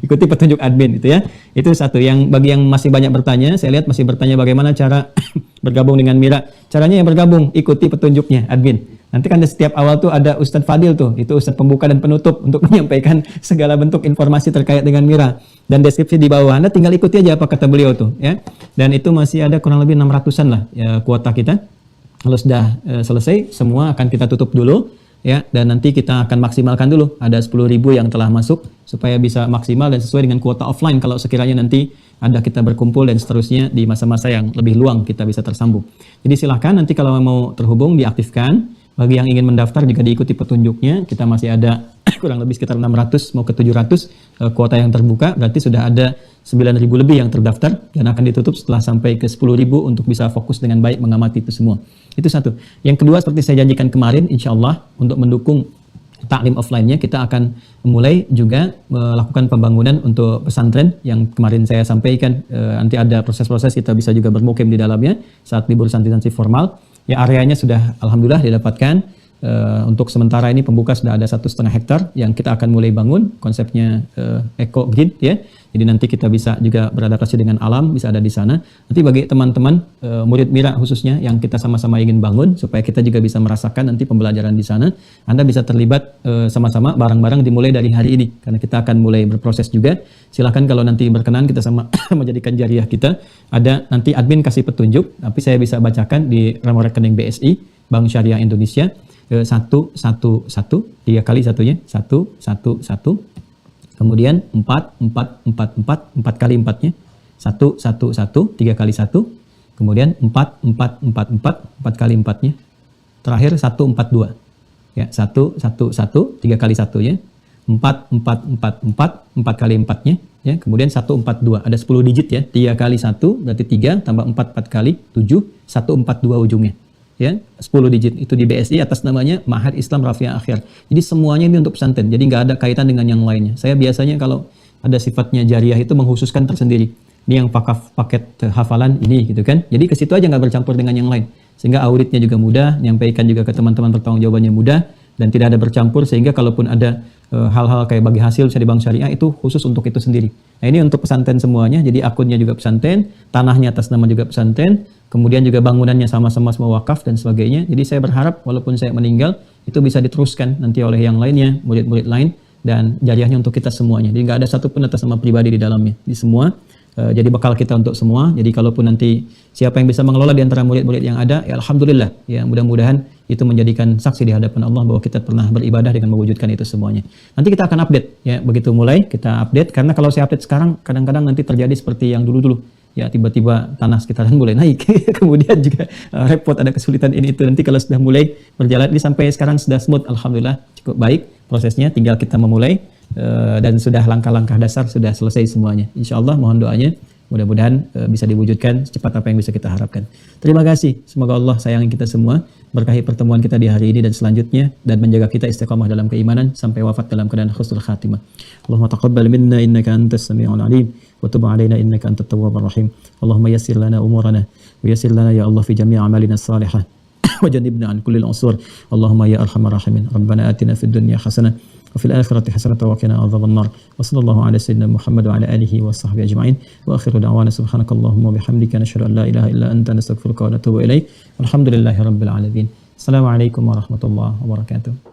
Ikuti petunjuk admin itu ya. Itu satu. Yang bagi yang masih banyak bertanya, saya lihat masih bertanya bagaimana cara bergabung dengan Mira. Caranya yang bergabung, ikuti petunjuknya admin. Nanti kan setiap awal tuh ada Ustadz Fadil tuh, itu Ustadz pembuka dan penutup untuk menyampaikan segala bentuk informasi terkait dengan Mira. Dan deskripsi di bawah, Anda tinggal ikuti aja apa kata beliau tuh ya. Dan itu masih ada kurang lebih 600-an lah ya, kuota kita. Kalau sudah selesai, semua akan kita tutup dulu ya, dan nanti kita akan maksimalkan dulu. Ada 10.000 yang telah masuk supaya bisa maksimal dan sesuai dengan kuota offline kalau sekiranya nanti ada kita berkumpul dan seterusnya di masa-masa yang lebih luang kita bisa tersambung. Jadi silahkan nanti kalau mau terhubung diaktifkan. Bagi yang ingin mendaftar juga diikuti petunjuknya. Kita masih ada kurang lebih sekitar 600 mau ke 700 kuota yang terbuka, berarti sudah ada 9.000 lebih yang terdaftar dan akan ditutup setelah sampai ke 10.000 untuk bisa fokus dengan baik mengamati itu semua. Itu satu. Yang kedua, seperti saya janjikan kemarin, insya Allah untuk mendukung taklim offline-nya, kita akan mulai juga melakukan pembangunan untuk pesantren yang kemarin saya sampaikan. Nanti ada proses-proses kita bisa juga bermukim di dalamnya saat libur santri-santri formal. Ya, areanya sudah alhamdulillah didapatkan. Untuk sementara ini pembuka sudah ada 1,5 hektar yang kita akan mulai bangun, konsepnya eco grid ya. Jadi nanti kita bisa juga beradaptasi dengan alam, bisa ada di sana. Nanti bagi teman-teman murid Mira khususnya yang kita sama-sama ingin bangun supaya kita juga bisa merasakan nanti pembelajaran di sana, Anda bisa terlibat sama-sama bareng-bareng dimulai dari hari ini karena kita akan mulai berproses juga. Silahkan kalau nanti berkenan kita sama menjadikan jariah kita. Ada nanti admin kasih petunjuk, tapi saya bisa bacakan di nomor rekening BSI Bank Syariah Indonesia 111 3 kali satunya 111, kemudian 4 kali 4-nya 111 3 kali 1, kemudian 4 kali 4-nya, terakhir 142 ya 111 3 kali 1-nya 4 kali 4-nya ya, kemudian 142 ada 10 digit ya, 3 kali 1 berarti 3 tambah 4 kali 7 142 ujungnya ya, 10 digit itu di BSI atas namanya Ma'had Islam Rafiah Akhir. Jadi semuanya ini untuk pesantren, jadi nggak ada kaitan dengan yang lainnya. Saya biasanya kalau ada sifatnya jariah itu mengkhususkan tersendiri. Ini yang paket hafalan ini gitu kan. Jadi ke situ aja nggak bercampur dengan yang lain. Sehingga auditnya juga mudah, nyampaikan juga ke teman-teman pertanggungjawabannya mudah dan tidak ada bercampur, sehingga kalaupun ada hal-hal kayak bagi hasil di bank syariah itu khusus untuk itu sendiri. Nah, ini untuk pesantren semuanya, jadi akunnya juga pesantren, tanahnya atas nama juga pesantren, kemudian juga bangunannya sama-sama semua wakaf dan sebagainya. Jadi saya berharap walaupun saya meninggal itu bisa diteruskan nanti oleh yang lainnya, murid-murid lain, dan jariahnya untuk kita semuanya. Jadi nggak ada satupun atas nama pribadi di dalamnya, di semua. Jadi bekal kita untuk semua. Jadi kalaupun nanti siapa yang bisa mengelola di antara murid-murid yang ada, ya alhamdulillah. Ya mudah-mudahan itu menjadikan saksi di hadapan Allah bahwa kita pernah beribadah dengan mewujudkan itu semuanya. Nanti kita akan update ya, begitu mulai kita update, karena kalau saya update sekarang kadang-kadang nanti terjadi seperti yang dulu-dulu. Ya tiba-tiba tanah sekitaran mulai naik, kemudian juga repot, ada kesulitan ini itu. Nanti kalau sudah mulai berjalan, ini sampai sekarang sudah smooth, alhamdulillah cukup baik prosesnya, tinggal kita memulai dan sudah langkah-langkah dasar sudah selesai semuanya. Insya Allah mohon doanya, mudah-mudahan bisa diwujudkan secepat apa yang bisa kita harapkan. Terima kasih, semoga Allah sayangi kita semua, berkahi pertemuan kita di hari ini dan selanjutnya, dan menjaga kita istiqamah dalam keimanan sampai wafat dalam keadaan husnul khatimah. Allahumma taqabbal minna innaka antas sami'ul alim wa tub alaina innaka antat tawwabur rahim. Allahumma yassir lana umurana wa yassir lana ya Allah fi jami' amalina salihah wa jannibna an kullil usur. Allahumma ya arhamar rahimin. Rabbana atina fid dunya hasanah wa fil akhirati hasanah wa qina adzaban nar. Wa sallallahu ala sayyidina Muhammad wa ala alihi wa sahbihi ajma'in. Wa akhiru da'wana subhanakallahumma wa bihamdika nashhadu an la ilaha illa anta nastaghfiruka wa natubu ilaik. Walhamdulillahirabbil alamin. Assalamualaikum warahmatullahi wabarakatuh.